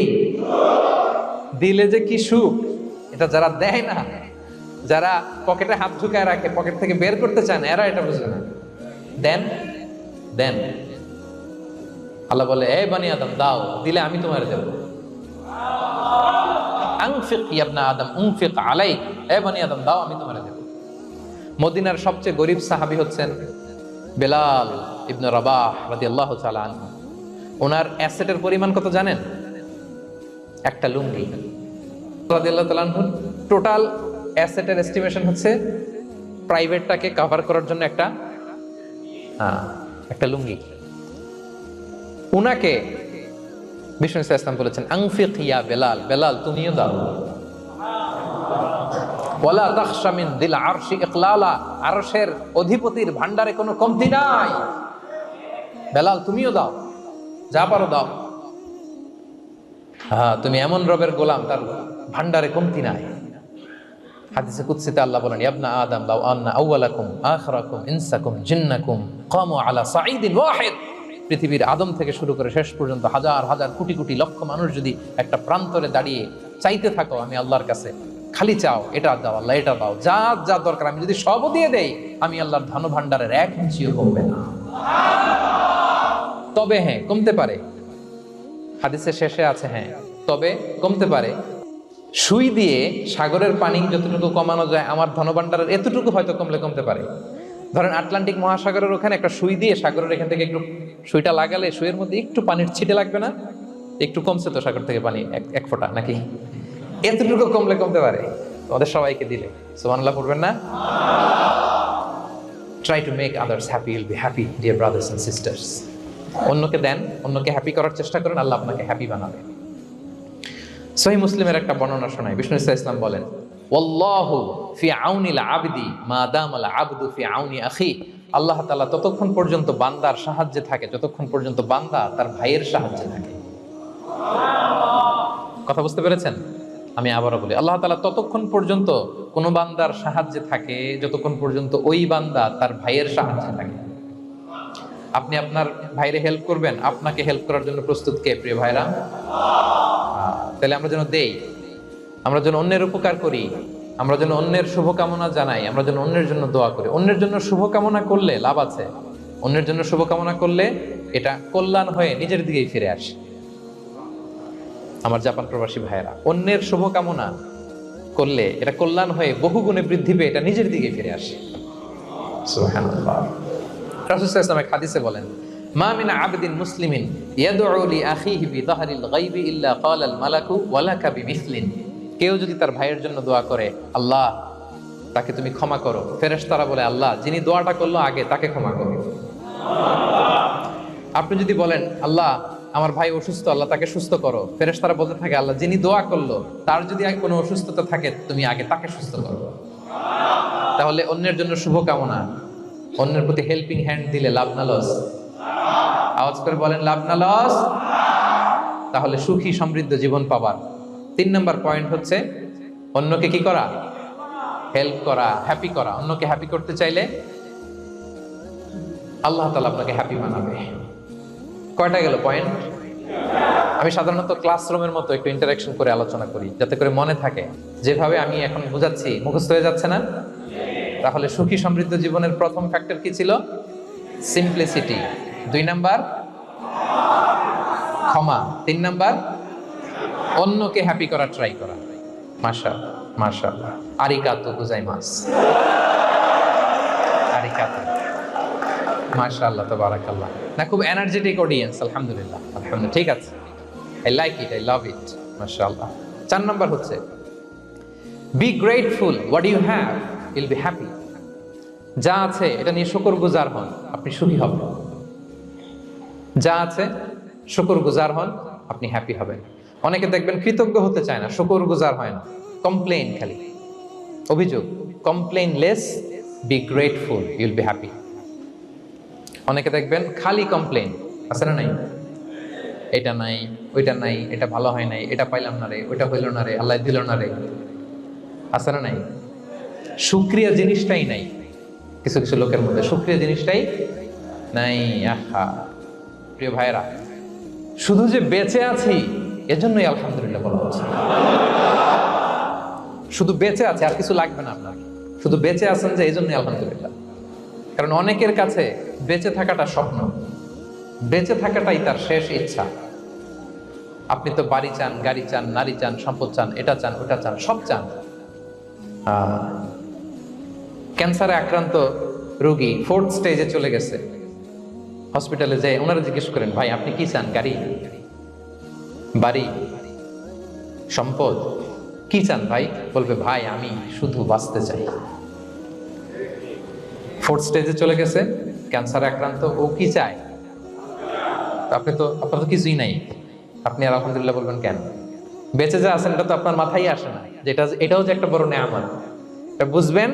দিলে যে কি সুখ, এটা যারা দেয় না, যারা পকেটে হাত ঢুকায় রাখে, পকেট থেকে বের করতে চান, এরা এটা বুঝে না। দেন দেন, আল্লাহ বলে এ বানি আদম দাও, দিলে আমি তোমার দেব। আনফিক ইয়া ইবনা আদম উনফিক আলাইক, এ বানি আদম দাও, আমি তোমার দেব। মদিনার সবচেয়ে গরিব সাহাবী হচ্ছেন বেলাল ইবনে রাবাহ রাদিয়াল্লাহু তাআলা আনহু। ওনার অ্যাসেটের পরিমাণ কত জানেন? একটা লুঙ্গি। রাদিয়াল্লাহু তাআলা আনহু টোটাল অ্যাসেটের এস্টিমেশন হচ্ছে প্রাইভেটটাকে কভার করার জন্য একটা লুঙ্গি। উনাকে বিষ্ণু ইসলাম বলেছেন আনফিক ইয়া বেলাল, বেলাল তুমিও দাও। ওয়ালা তাখশা মিন দিল আরশি ইকলালা, আরশের অধিপতির ভান্ডারে কোনো কমতি নাই, বেলাল তুমিও দাও, যা পারো দাও। তুমি এমন রবের গোলাম, তার ভান্ডারে কমতি নাই। হাদিসে কুদসিতে আল্লাহ বলেন ইবনা আদম লাউ আন্না আউওয়ালাকুম আখিরাকুম ইনসাকুম জিন্নাকুম কামু আলা সাঈদিন ওয়াহিদ, পৃথিবীর আদম থেকে শুরু করে শেষ পর্যন্ত হাজার হাজার কোটি কোটি লক্ষ মানুষ যদি একটা প্রান্তরে দাঁড়িয়ে চাইতে থাকো আমি আল্লাহর কাছে, খালি চাও এটা দাও আল্লাহ, এটা দাও, যা যা দরকার আমি যদি সব দিয়ে দেই, আমি আল্লাহর ধন ভান্ডারের 1 ইঞ্চিও কমবে না। তবে হ্যাঁ, কমতে পারে। হাদিসের শেষে আছে হ্যাঁ, তবে কমতে পারে। সুই দিয়ে সাগরের পানি যতটুকু কমানো যায়, আমার ধনভাণ্ডারের এতটুকু হয়তো কমলে কমতে পারে। ধরেন আটলান্টিক মহাসাগরের ওখানে একটা সুই দিয়ে সাগরের এখান থেকে একটু সুইটা লাগালে সুইয়ের মধ্যে একটু পানির ছিটে লাগবে না? একটু কমছে তো সাগর থেকে পানি, এক ফোঁটা নাকি? এতটুকু কমলে কমতে পারে। ওদের সবাইকে দিলে সুবহানাল্লাহ পড়বেন না? Try to make others happy, will be happy dear brothers and sisters. অন্যকে দেন, অন্যকে হ্যাপি করার চেষ্টা করেন, আল্লাহ আপনাকে হ্যাপি বানাবে। সহিহ মুসলিমের একটা বর্ণনা শোনায়, বিষ্ণু ইসলাম বলেন ওয়াল্লাহু ফি আউনিল আবদি মা দামাল আবদু ফি আউনি আখি, আল্লাহ তাআলা ততক্ষণ পর্যন্ত বান্দার সাহায্যে থাকে যতক্ষণ পর্যন্ত বান্দা তার ভাইয়ের সাহায্যে থাকে। কথা বুঝতে পেরেছেন? আমি আবারও বলি, আল্লাহ তাআলা ততক্ষণ পর্যন্ত কোন বান্দার সাহায্যে থাকে যতক্ষণ পর্যন্ত ওই বান্দা তার ভাইয়ের সাহায্যে থাকে। আপনি আপনার ভাইরে হেল্প করবেন, আপনাকে হেল্প করার জন্য প্রস্তুত কে প্রিয় ভাইরা? তাহলে আমরা যেন দেই, আমরা যেন অন্যের উপকার করি, আমরা যেন অন্যের শুভকামনা জানাই, আমরা যেন অন্যের জন্য দোয়া করি। অন্যের জন্য শুভকামনা করলে লাভ আছে, অন্যের জন্য শুভকামনা করলে এটা কল্যাণ হয়ে নিজের দিকেই ফিরে আসে। আমার জাপান প্রবাসী ভাইয়েরা, অন্যের শুভকামনা করলে এটা কল্যাণ হয়ে বহুগুণে বৃদ্ধি পেয়ে এটা নিজের দিকে ফিরে আসে। সুবহানাল্লাহ। রাসূল সাল্লাল্লাহু আলাইহি ওয়াসাল্লাম হাদিসে বলেন মা মিন আবদিন মুসলিমিন ইয়াদউ লি আখিহি বিযাহরিল গায়বি ইল্লা ক্বালাল মালাকু ওয়ালাকা বিমিসলিন, কেউ যদি তার ভাইয়ের জন্য দোয়া করে আল্লাহ তাকে তুমি ক্ষমা করো, ফেরেশতারা বলে আল্লাহ যিনি দোয়াটা করলো আগে তাকে ক্ষমা করো। আপনি যদি বলেন আল্লাহ আমার ভাই অসুস্থ, আল্লাহ তাকে সুস্থ করো, ফেরেশতারা বলতে থাকে আল্লাহ যিনি দোয়া করলো তার যদি কোনো অসুস্থতা থাকে তুমি আগে তাকে সুস্থ করো। তাহলে অন্যের জন্য শুভকামনা, অন্যের প্রতি হেল্পিং হ্যান্ড দিলে লাভ না লস? আওয়াজ করে বলেন লাভ না লস? তাহলে সুখী সমৃদ্ধ জীবন পাবার 3 নম্বর পয়েন্ট হচ্ছে অন্যকে কি করা? হেল্প করা, হ্যাপি করা। অন্যকে হ্যাপি করতে চাইলে আল্লাহ তাআলা আপনাকে হ্যাপি বানাবে। কয়টা গেল পয়েন্ট? আমি সাধারণত ক্লাসরুমের মতো একটু ইন্টারাকশন করে আলোচনা করি যাতে করে মনে থাকে। যেভাবে আমি এখন বুঝাচ্ছি মুখস্থ হয়ে যাচ্ছে না? তাহলে সুখী সমৃদ্ধ জীবনের প্রথম ফ্যাক্টর কি ছিল? সিম্পলিসিটি। 2 নাম্বার ক্ষমা। 3 নাম্বার অন্যকে হ্যাপি করার ট্রাই করা। মাশাআল্লাহ মাশাআল্লাহ, আরিগাতো গোজাইমাস, আরিগাতো, মাশাআল্লাহ তাবারাকাল্লাহ। না, খুব এনার্জেটিক অডিয়েন্স, আলহামদুলিল্লাহ আলহামদুলিল্লাহ, ঠিক আছে, I like it, I love it, মাশাআল্লাহ। 4 নাম্বার হচ্ছে be grateful what you have, you'll be happy. যা আছে এটা নিয়ে শুকরগুজার হন, আপনি সুখী হবেন। যা আছে শুকরগুজার হন, আপনি হ্যাপি হবেন। অনেকে দেখবেন কৃতজ্ঞ হতে চায় না, শুকরগুজার হয় না, কমপ্লেইন, খালি অভিযোগ। Complain less, be grateful, Yule be happy. অনেকে দেখবেন খালি কমপ্লেইন, আছে না নাই? এটা নাই, ওইটা নাই, এটা ভালো হয় নাই, এটা পাইলাম না রে, ওইটা হইল না রে, আল্লাহ দিল না রে, আছে না নাই? শুকরিয়া জিনিসটাই নাই কিছু কিছু লোকের মধ্যে, শুকরিয়া জিনিসটাই নাই। আহা প্রিয় ভাইরা, শুধু যে বেঁচে আছি এজন্যই আলহামদুলিল্লাহ বলা হচ্ছে। শুধু বেঁচে আছে, আর কিছু লাগবে না আপনার, শুধু বেঁচে আছেন যে এই জন্যই আলহামদুলিল্লাহ। কারণ অনেকের কাছে বেঁচে থাকাটা স্বপ্ন, বেঁচে থাকাটাই তার শেষ ইচ্ছা। আপনি তো বাড়ি চান, গাড়ি চান, নারী চান, সম্পদ চান, এটা চান, ওটা চান, সব চান। ক্যান্সারে আক্রান্ত রোগী 4th স্টেজে চলে গেছে, হসপিটালে যায়, ওনারা জিজ্ঞেস করেন ভাই আপনি কি চান? গাড়ি, বাড়ি, সম্পদ, কি চান ভাই? বলবে ভাই আমি শুধু বাঁচতে চাই। 4th স্টেজে চলে গেছে, ক্যান্সারে আক্রান্ত, ও কি চায়? আপনার তো কিছুই নাই, আপনি আর আলহামদুলিল্লাহ বলবেন কেন? বেঁচে যা আছেন এটা তো আপনার মাথায় আসে না, এটাও যে একটা বড় নেয়ামত। এটা বুঝবেন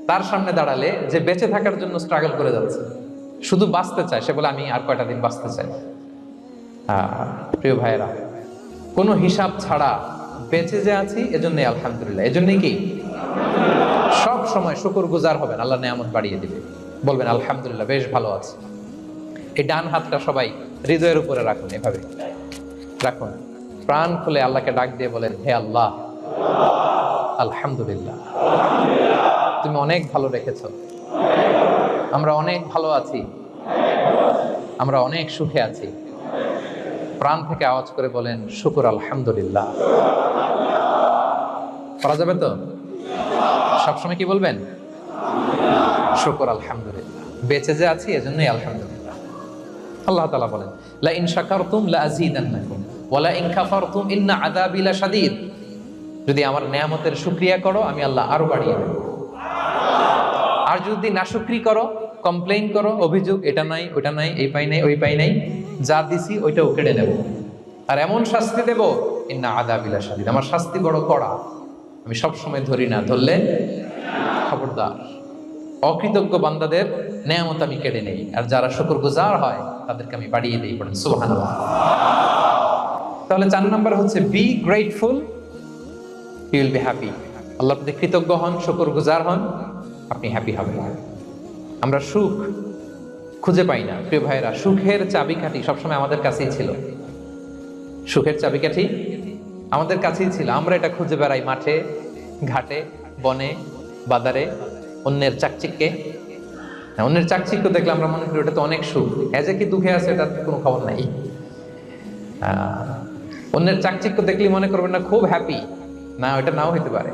তার সামনে দাঁড়ালে যে বেঁচে থাকার জন্য স্ট্রাগল করে যাচ্ছে, শুধু বাঁচতে চায়, সে বলে আমি আর কয়টা দিন বাঁচতে চাই। প্রিয় ভাইয়েরা, কোনো হিসাব ছাড়া বেঁচে যে আছি এজন্যই আলহামদুলিল্লাহ। এজন্যই কি সব সময় শুকরগুজার হবেন, আল্লাহ নেয়ামত বাড়িয়ে দিবে, বলবেন আলহামদুলিল্লাহ বেশ ভালো আছে। এই ডান হাতটা সবাই হৃদয়ের উপরে রাখুন, এভাবে রাখুন, প্রাণ খুলে আল্লাহকে ডাক দিয়ে বলেন হে আল্লাহ আলহামদুলিল্লাহ, তুমি অনেক ভালো রেখেছো, আমরা অনেক ভালো আছি, আমরা অনেক সুখে আছি। প্রাণ থেকে আওয়াজ করে বলেন শুকর আলহামদুলিল্লাহ। করা যাবে তো? সবসময় কি বলবেন? শুকর আলহামদুলিল্লাহ, বেঁচে যে আছি এজন্যই আলহামদুলিল্লাহ। আল্লাহ তাআলা বলেন লা ইন শাকারতুম লা আযীদান্নাকুম ওয়া লা ইন কাফারতুম ইন্না আযাবি লাশাদীদ। যদি আমার নেয়ামতের শুকরিয়া করো আমি আল্লাহ আরো বাড়িয়ে দেব, আর যদি নাশুকরি করো, কমপ্লেইন করো, অভিযোগ, এটা নাই ওটা নাই, এই পাই নাই ওই পাই নাই, যা দিছি ওইটাও কেড়ে নেব, আর এমন শাস্তি দেব ইন্না আযাবি লাশাদীদ, আমার শাস্তি বড় কড়া, আমি সব সময় ধরি না, ধরলে খবরদার। অকৃতজ্ঞ বান্দাদের নেয়ামত আমি কেড়ে নেই, আর যারা শুকরগুজার হয় তাদেরকে আমি বাড়িয়ে দিই। পড়েন সুবহানাল্লাহ। তাহলে 4 নাম্বার হচ্ছে be grateful, you will be happy. আল্লাহর প্রতি কৃতজ্ঞ হন, শুকরগুজার হন, আপনি হ্যাপি হবেন। আমরা সুখ খুঁজে পাই না প্রিয় ভাইরা, সুখের চাবিকাঠি সবসময় আমাদের কাছেই ছিল, সুখের চাবিকাঠি আমাদের কাছেই ছিল, আমরা এটা খুঁজে বেড়াই মাঠে ঘাটে, বনে বাজারে, অন্যের চাকচিক্যে। অন্যের চাকচিক্য দেখলে আমরা মনে করি ওটা তো অনেক সুখ, এজে কি দুঃখে আছে এটা কোনো খবর নাই। অন্যের চাকচিক্য দেখলে মনে করবেন না খুব হ্যাপি, না ওটা নাও হইতে পারে।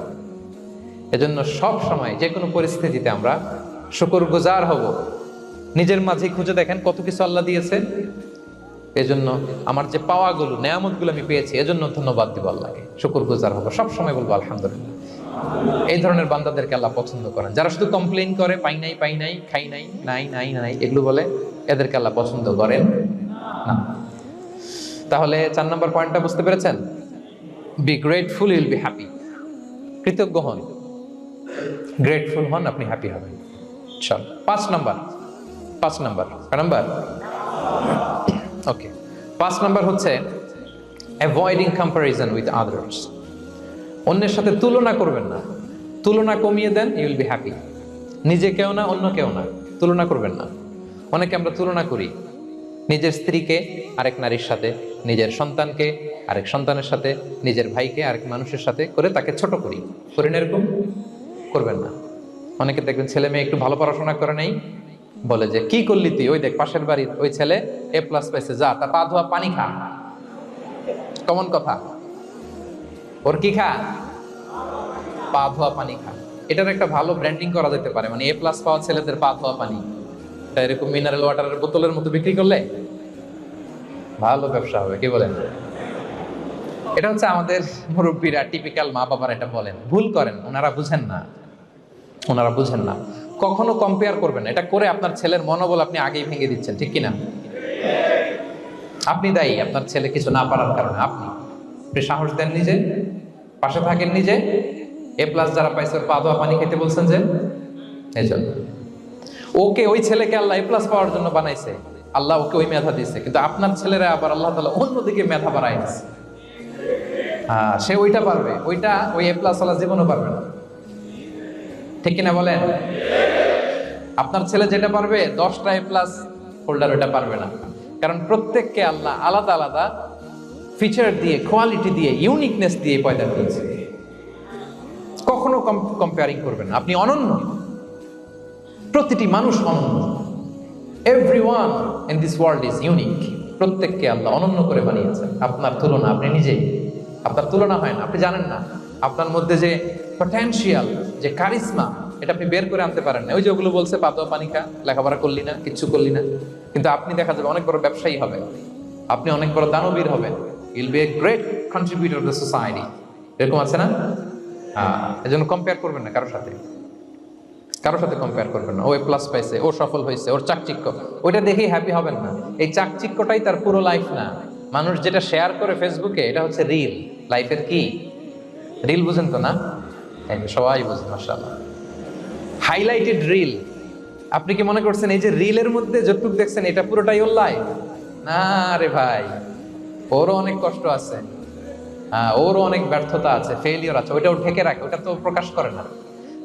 এজন্য সব সময় যে কোনো পরিস্থিতিতে আমরা শুকরগুজার হব। নিজের মাঝে খুঁজে দেখেন কত কিছু আল্লাহ দিয়েছে, এজন্য আমার যে পাওয়াগুলো, নেয়ামতগুলো আমি পেয়েছি এজন্য ধন্যবাদ দিব আল্লাহকে, শুকরগুজার হব, সব সময় বলবো আলহামদুলিল্লাহ। এই ধরনের বান্দাদেরকে আল্লাহ পছন্দ করেন। যারা শুধু কমপ্লেইন করে পাই নাই পাই নাই, খাই নাই, নাই নাই নাই এগুলো বলে, এদেরকে আল্লাহ পছন্দ করেন না। তাহলে 4 নম্বর পয়েন্টটা বুঝতে পেরেছেন? Be grateful, Yule be happy. কৃতজ্ঞ হন, গ্রেটফুল হন, আপনি হ্যাপি হবেন। চল 5 নম্বর ওকে, 5 নম্বর হচ্ছে অ্যাভয়েডিং কম্প্যারিজন উইথ আদার্স। অন্যের সাথে তুলনা করবেন না, তুলনা কমিয়ে দেন, ইউ উইল বি হ্যাপি। নিজে কেউ না, অন্য কেউ না, তুলনা করবেন না। অনেকে আমরা তুলনা করি নিজের স্ত্রীকে আরেক নারীর সাথে, নিজের সন্তানকে আরেক সন্তানের সাথে, নিজের ভাইকে আরেক মানুষের সাথে করে তাকে ছোট করি না, এরকম করবেন না। অনেকে দেখবেন ছেলে মেয়ে একটু ভালো পড়াশোনা করে নেই, বলে যে কি করলি তুই, ওই দেখ পাশের বাড়ির ওই ছেলে A+ পাইছে, যা তার পা ধোয়া পানি খা। কমন কথা, ওর কি খা, পা ধোয়া পানি খা। এটার একটা ভালো ব্র্যান্ডিং করা যেতে পারে, মানে A+ পাওয়া ছেলেদের পা ধোয়া পানি, এটা এরকম মিনারেল ওয়াটারের বোতলের মতো বিক্রি করলে ভালো ব্যবসা হবে, কি বলেন? এটা হচ্ছে আমাদের মুরব্বীরা, টিপিক্যাল মা বাবারা এটা বলেন, ভুল করেন, ওনারা বুঝেন না। কখনো কম্পেয়ার করবেন না, এটা করে আপনার ছেলের মনোবল আপনি আগেই ভেঙে দিচ্ছেন, ঠিক কিনা? আপনি দায়ী আপনার ছেলে কিছু না পারার কারণে। আপনি সাহস দেন নিজে, পাশে থাকেন নিজে। A+ যারা পাইছে ওর পা ধোয়া পানি খেতে বলছেন যে, এই জন্য ওকে, ওই ছেলেকে আল্লাহ A+ পাওয়ার জন্য বানাইছে, আল্লাহ ওকে ওই মেধা দিচ্ছে, কিন্তু আপনার ছেলেরা আবার আল্লাহ তাআলা অন্যদিকে মেধা বাড়াই দিচ্ছে। সে ওইটা পারবে, ওইটা ওই A+ ওয়ালা জীবনও পারবে না, ঠিক কিনা বলেন? আপনার ছেলে যেটা পারবে 10টা A+ হোল্ডার ওইটা পারবে না, কারণ প্রত্যেককে আল্লাহ আলাদা আলাদা ফিচার দিয়ে, কোয়ালিটি দিয়ে, ইউনিকনেস দিয়ে পয়দা করেছে। কখনো কম্পেয়ারিং করবেন না, আপনি অনন্য, প্রতিটি মানুষ অনন্য। Everyone in this world is unique. প্রত্যেককে আল্লাহ অনন্য করে বানিয়েছেন। আপনার তুলনা আপনি নিজেই, আপনার তুলনা হয় না, আপনি জানেন না আপনার মধ্যে যে পটেনশিয়াল, যে কারিশমা, এটা আপনি বের করে আনতে পারেন না। ওই যে ওগুলো বলছে পা ধোয়া পানি খা, লেখাপড়া করলি না, কিচ্ছু করলি না, কিন্তু আপনি দেখা যাবে অনেক বড় ব্যবসায়ী হবে, আপনি অনেক বড় দানবীর হবেন, you'll B a great contributor to the society. এরকম আছে না? এজন্য কম্পেয়ার করবেন না কারোর সাথে কম্পেয়ার করবেন না। ও A+ পাইছে, ও সফল হয়েছে, ওর চাকচিক্য, ওইটা দেখেই হ্যাপি হবেন না। এই চাকচিক্যটাই তার পুরো লাইফ না। মানুষ যেটা শেয়ার করে ফেসবুকে, এটা হচ্ছে রিল লাইফের। কি রিল বুঝেন তো না? সবাই বুঝেন, মাশাআল্লাহ। Highlighted reel. আপনি কি মনে করছেন এই যে রিলের মধ্যে যতটুকু দেখছেন এটা পুরোটাই ওর লাইফ? না রে ভাই, ওরও অনেক কষ্ট আছে, ওরও অনেক ব্যর্থতা আছে, ফেলিওর আছে, ওইটাও ঢেকে রাখে, ওটা তো প্রকাশ করে না।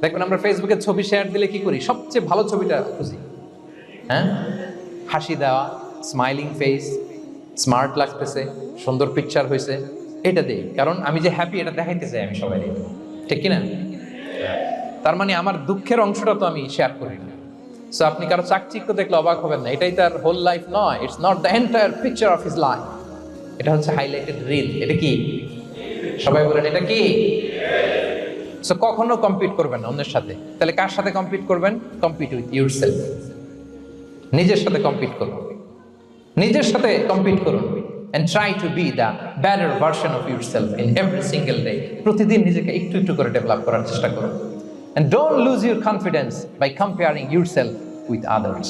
দেখবেন আমরা ফেসবুকে ছবি শেয়ার দিলে কি করি, সবচেয়ে ভালো ছবিটা খুঁজি, হাসি দেওয়া, স্মাইলিং ফেস, স্মার্ট লাগতেছে, সুন্দর পিকচার হয়েছে, এটা দেই, কারণ আমি যে হ্যাপি এটা দেখাইতে চাই আমি সবাই, ঠিক কিনা? তার মানে আমার দুঃখের অংশটা তো আমি শেয়ার করি না। সো আপনি কারো চাকচিক্য দেখলে অবাক হবেন না, এটাই তার হোল লাইফ নয়, it's not the entire picture of his life. এটা হচ্ছে হাইলাইটেড রিল। এটা কি? সবাই বলেন এটা কি? সো কখনো কম্পিট করবেন না অন্যের সাথে। তাহলে কার সাথে কম্পিট করবেন? Compete with yourself. নিজের সাথে কম্পিট করুন, and try to be the better version of yourself in every single day. প্রতিদিন নিজেকে একটু একটু করে ডেভেলপ করার চেষ্টা করুন। And don't lose your confidence by comparing yourself with others.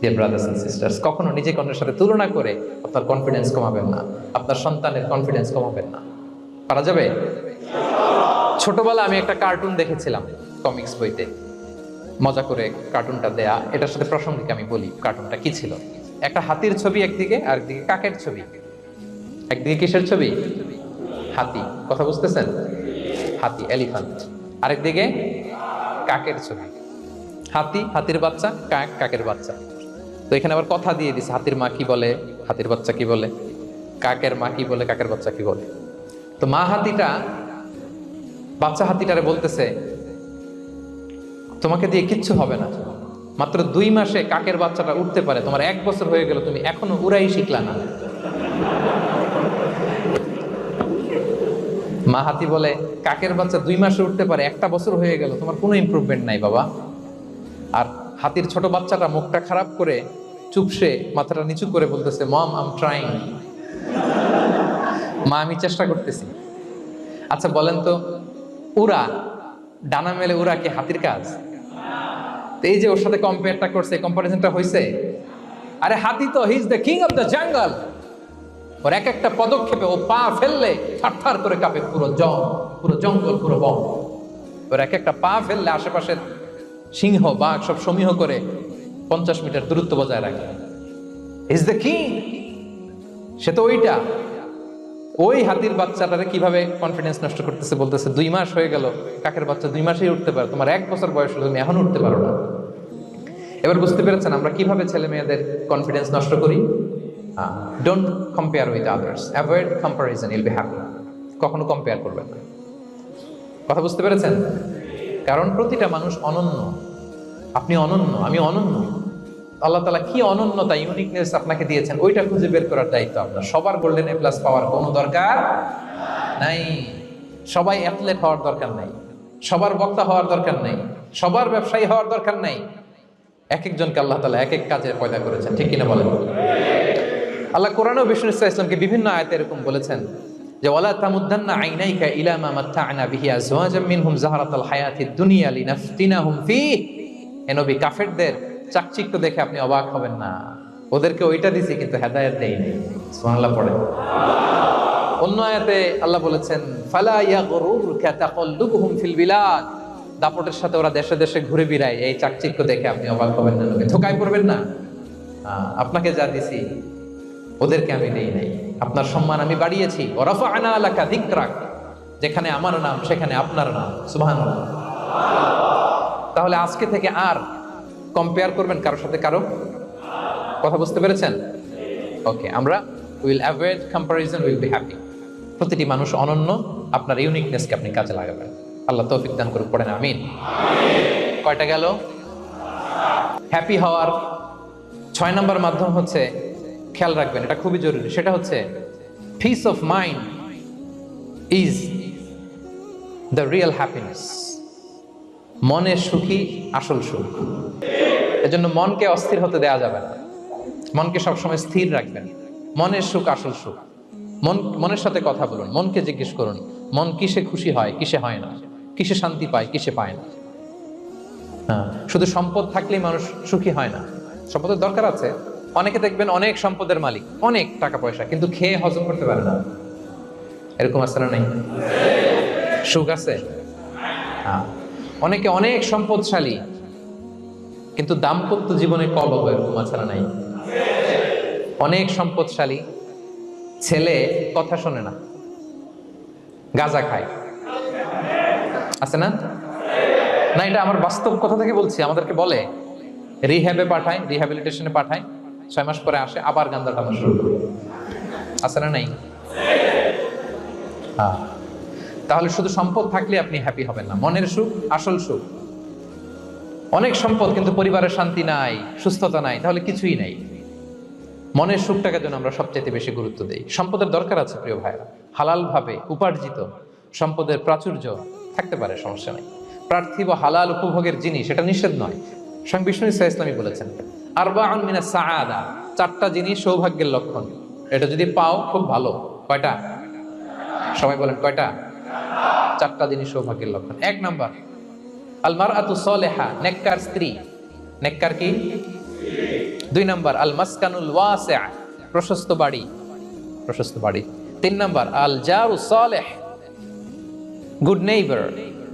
Dear brothers and sisters, কখনো নিজেকে অন্যের সাথে তুলনা করে আপনার কনফিডেন্স কমাবেন না, আপনার সন্তানের কনফিডেন্স কমাবেন না। পারা যাবে? ছোটবেলায় আমি একটা কার্টুন দেখেছিলাম কমিক্স বইতে, মজা করে কার্টুনটা দেয়া। এটার সাথে প্রসঙ্গিক আমি বলি কার্টুনটা কি ছিল। একটা হাতির ছবি একদিকে, আর একদিকে কাকের ছবি। একদিকে কিসের ছবি? হাতি। কথা বুঝতেছেন? হাতি, এলিফ্যান্ট। আরেকদিকে কাকের ছবি। হাতি, হাতির বাচ্চা, কাক, কাকের বাচ্চা। তো এখানে আবার কথা দিয়ে দিছে, হাতির মা কি বলে, হাতির বাচ্চা কি বলে, কাকের মা কি বলে, কাকের বাচ্চা কি বলে। তো মা হাতিটা বাচ্চা হাতিটারে বলতেছে, তোমাকে দিয়ে কিচ্ছু হবে না, মাত্র 2 মাসে কাকের বাচ্চাটা উঠতে পারে, তোমার 1 বছর হয়ে গেল, তুমি এখনো উড়াই শিখলা না। মা হাতি বলে, কাকের বাচ্চা 2 মাসে উঠতে পারে, 1টা বছর হয়ে গেল, তোমার কোনো ইমপ্রুভমেন্ট নাই বাবা। আর হাতির ছোট বাচ্চাটা মুখটা খারাপ করে চুপসে মাথাটা নিচু করে বলতেছে, মম আই এম ট্রাইং, মা আমি চেষ্টা করতেছি। আচ্ছা বলেন তো, উড়া, ডানা মেলে উড়া কি হাতির কাজ? এই যে ওর সাথে কম্পেয়ারটা করছে, কম্পারিজনটা হইছে। আরে হাতি তো he is the king of the jungle, ওর এক একটা পদক্ষেপে ও পা ফেললে থারথার করে কাঁপে পুরো জঙ্গল, পুরো বন। ওর এক একটা পা ফেললে আশেপাশের সিংহ বাঘ সব সমীহ করে 50 মিটার দূরত্ব বজায় রাখে। Is the king. সে তো ওইটা। ওই হাতির বাচ্চাটারে কিভাবে কনফিডেন্স নষ্ট করতেছে, বলতেছে 2 মাস হয়ে গেল, কাকের বাচ্চা 2 মাসেই উঠতে পারে, তোমার 1 বছর বয়স হলো, তুমি এখন উঠতে পারো না। এবার বুঝতে পেরেছেন আমরা কিভাবে ছেলে মেয়েদের কনফিডেন্স নষ্ট করি? Don't compare with others, avoid comparison, Yule be happy. কখনো কম্পেয়ার করবেন না। কথা বুঝতে পেরেছেন? কারণ প্রতিটা মানুষ অনন্য। আপনি অনন্য, আমি অনন্য। আল্লাহ তাআলা কি অনন্যতা, ইউনিকনেস আপনাকে দিয়েছেন, ওইটা খুঁজে বের করার দায়িত্ব আপনার। সবার গোল্ডেন এ প্লাস পাওয়ার কোনো দরকার নাই। সবাই অ্যাথলেট হওয়ার দরকার নাই, সবার বক্তা হওয়ার দরকার নাই, সবার ব্যবসায়ী হওয়ার দরকার নাই। এক একজনকে আল্লাহ তাআলা এক এক কাজে পয়দা করেছেন, ঠিক কিনা বলেন? আল্লাহ কোরআনে বিষ্ণু ইসলামকে বিভিন্ন আয়াতে এরকম বলেছেন যে ওয়ালা তামুদ্দান্না আইনাইকা ইলা মা মাত্তা'না বিহি আজওয়াজাম মিনহুম যাহরাতাল হায়াতিদ দুনিয়া লিনাফতিনাহুম ফীহ। এ নবী, কাফেরদের চাকচিক্য দেখে আপনি অবাক হবেন না। ওদেরকে ওইটা দিছি কিন্তু হেদায়েত দেইনি। সুবহানাল্লাহ পড়ে। অন্য আয়াতে আল্লাহ বলেছেন ফালা ইয়াগরুরকা তাকাল্লুবুহুম ফিল বিলাদ। দাপটের সাথে ওরা দেশে দেশে ঘুরে বেড়ায়, এই চাকচিক্য দেখে আপনি অবাক হবেন না, নবী ধোঁকায় পড়বেন না। আপনাকে যা দিছি ওদেরকে আমি দেই নাই। আপনার সম্মান আমি বাড়িয়েছি। ওয়া রাফা'না লাকা যিকরাক। যেখানে আমার নাম সেখানে আপনার নাম। সুবহানাল্লাহ। তাহলে আজকে থেকে আর কম্পেয়ার করবেন কারোর সাথে কারো? কথা বুঝতে পেরেছেন? ওকে, আমরা will avoid comparison, will be happy. প্রতিটি মানুষ অনন্য, আপনার ইউনিকনেসকে আপনি কাজে লাগাবেন। আল্লাহ তৌফিক দান করুক, পড়েন আমিন। কয়টা গেল? হ্যাপি হওয়ার 6 নম্বর মাধ্যম হচ্ছে, খেয়াল রাখবেন এটা খুবই জরুরি, সেটা হচ্ছে piece of mind is the real happiness. মনের সুখী আসল সুখ। এজন্য মনকে অস্থির হতে দেয়া যাবে না, মনকে সবসময় স্থির রাখবেন। মনের সুখ আসল সুখ। মনের সাথে কথা বলুন, মনকে জিজ্ঞেস করুন মন কিসে খুশি হয়, কিসে হয় না, কিসে শান্তি পায়, কিসে পায় না। শুধু সম্পদ থাকলেই মানুষ সুখী হয় না, সম্পদের দরকার আছে। অনেকে দেখবেন অনেক সম্পদের মালিক, অনেক টাকা পয়সা, কিন্তু খেয়ে হজম করতে পারে না। এরকম আছে না নাই? সুখ আছে? অনেকে অনেক সম্পদশালী কিন্তু দাম্পত্য জীবনে কলহ, এরকম আছে না নাই? অনেক সম্পদশালী ছেলে কথা শোনে না, গাঁজা খায়, আছে না? না, এটা আমার বাস্তব কথা থেকে বলছি। আমাদেরকে বলে রিহ্যাবে পাঠায়, রিহ্যাবিলিটেশনে পাঠায়, 6 মাস পরে আসে আবার গাঁজা টানা শুরু করে। আছে না নাই? তাহলে শুধু সম্পদ থাকলে আপনি হ্যাপি হবেন না। মনের সুখ আসল সুখ। অনেক সম্পদ কিন্তু পরিবারের শান্তি নাই, সুস্থতা নাই, তাহলে কিছুই নাই। মনের সুখটাকে যেন আমরা সবচেয়ে বেশি গুরুত্ব দেই। সম্পদের দরকার আছে প্রিয় ভাইরা, হালাল ভাবে উপার্জিত সম্পদের প্রাচুর্য থাকতে পারে, সমস্যা নেই। পার্থিব হালাল উপভোগের জিনিস, এটা নিষেধ নয়। স্বয়ং বিষ্ণু ইসলামী বলেছেন আরবাউন মিনাস সাআদা, 4টা জিনিস সৌভাগ্যের লক্ষণ। এটা যদি পাও খুব ভালো। কয়টা? সবাই বলেন কয়টা? 4টা জিনিস সৌভাগ্যের লক্ষণ। 1 নাম্বার আল মারআতু সালিহা, নেককার স্ত্রী। নেককার কি? 2 নাম্বার আল মাসকানুল ওয়াসি', প্রশস্ত বাড়ি, প্রশস্ত বাড়ি। 3 নাম্বার আল জারু সালিহ, গুড নেইবার,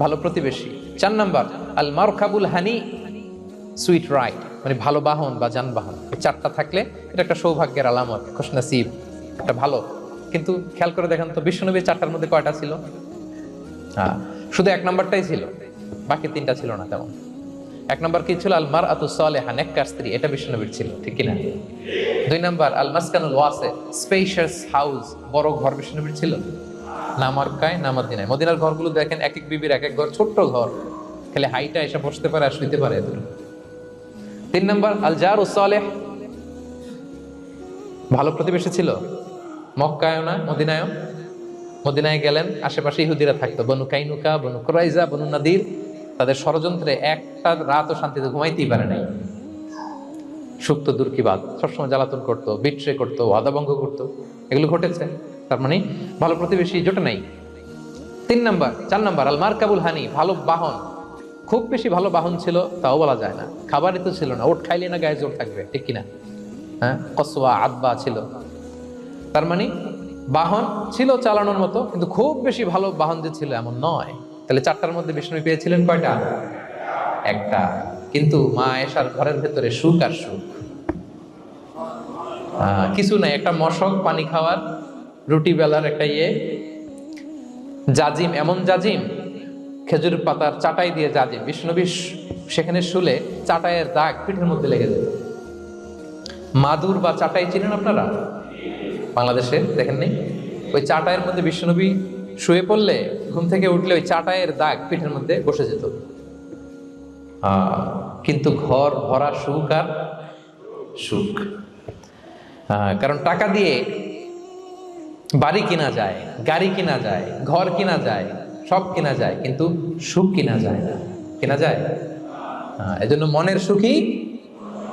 ভালো প্রতিবেশী। 4 নাম্বার আল মারকাবুল হানি, সুইট রাইড, মানে ভালো বাহন বা যানবাহন। এই 4টা থাকলে এটা একটা সৌভাগ্যের আলামত, খুশনসিব, একটা ভালো। কিন্তু খেয়াল করে দেখেন তো বিশ্বনবীর 4টার মধ্যে কয়টা ছিল? শুধু 1 নাম্বারটাই ছিল, বাকি 3টা ছিল না তেমন। 1 নাম্বার কি ছিল? আল মারআতু সালিহা, নেককার স্ত্রী, এটা বিশ্বনবীর ছিল, ঠিক কি না? 2 নাম্বার আল মাসকানুল ওয়াসি', স্পেশিয়াস হাউস, বড় ঘর, বিশ্বনবীর ছিল না? মক্কায় না মদিনায়? মদিনার ঘরগুলো দেখেন এক এক বিবির এক এক ঘর, ছোট্ট ঘর, খালি হাইটা এসে বসতে পারে আর শুইতে পারে। 3 নাম্বার আল জারু সালিহ, ভালো প্রতিবেশী ছিল। মক্কায়ও না মদিনায়ও। মদিনায় গেলেন, আশেপাশে ইহুদিরা থাকতো, বনু কাইনুকা, বনু কুরাইজা, বনু নাদির। তাদের ষড়যন্ত্রে একটা রাতও শান্তিতে ঘুমাইতেই পারে নাই। সুক্ত দূর কি বাদ, সবসময় জ্বালাতন করতো, বিট্রে করতো, ওয়াদাভঙ্গ করতো, এগুলো ঘটেছে। তার মানে ভালো প্রতিবেশী জোটে নাই। 4 নাম্বার আল মারকাবুল হানি, ভালো বাহন। খুব বেশি ভালো বাহন ছিল তাও বলা যায় না, খাবারই তো ছিল না, ওট খাইলে না গায়ে জোর থাকবে, ঠিক কিনা? কসওয়া আদবা ছিল। তার মানে বাহন ছিল চালানোর মতো, কিন্তু খুব বেশি ভালো বাহন যে ছিল এমন নয়। তাহলে 4টার মধ্যে বিষ্ণু পেয়েছিলেন কয়টা? একটা। কিন্তু মা আয়েশার ঘরের ভেতরে সুখ আর সুখ, কিছু নাই। একটা মশক, পানি খাওয়ার, রুটি বেলার একটা জাজিম, এমন জাজিম, খেজুর পাতার চাটাই দিয়ে জাজিম। বিষ্ণুনবী সেখানে শুলে চাটাইয়ের দাগ পিঠের মধ্যে লেগে যেত। মাদুর বা চাটাই চিনেন আপনারা? বাংলাদেশে দেখেন নেই? ওই চাটাইয়ের মধ্যে বিষ্ণুনবী শুয়ে পড়লে, ঘুম থেকে উঠলে ওই চাটাইয়ের দাগ পিঠের মধ্যে বসে যেত। কিন্তু ঘর ভরা সুখ আর সুখ। কারণ টাকা দিয়ে বাড়ি কিনা যায়, গাড়ি কিনা যায়, ঘর কিনা যায়, সব কিনা যায়, কিন্তু সুখ কিনা যায় না। কিনা যায়? এজন্য মনের সুখই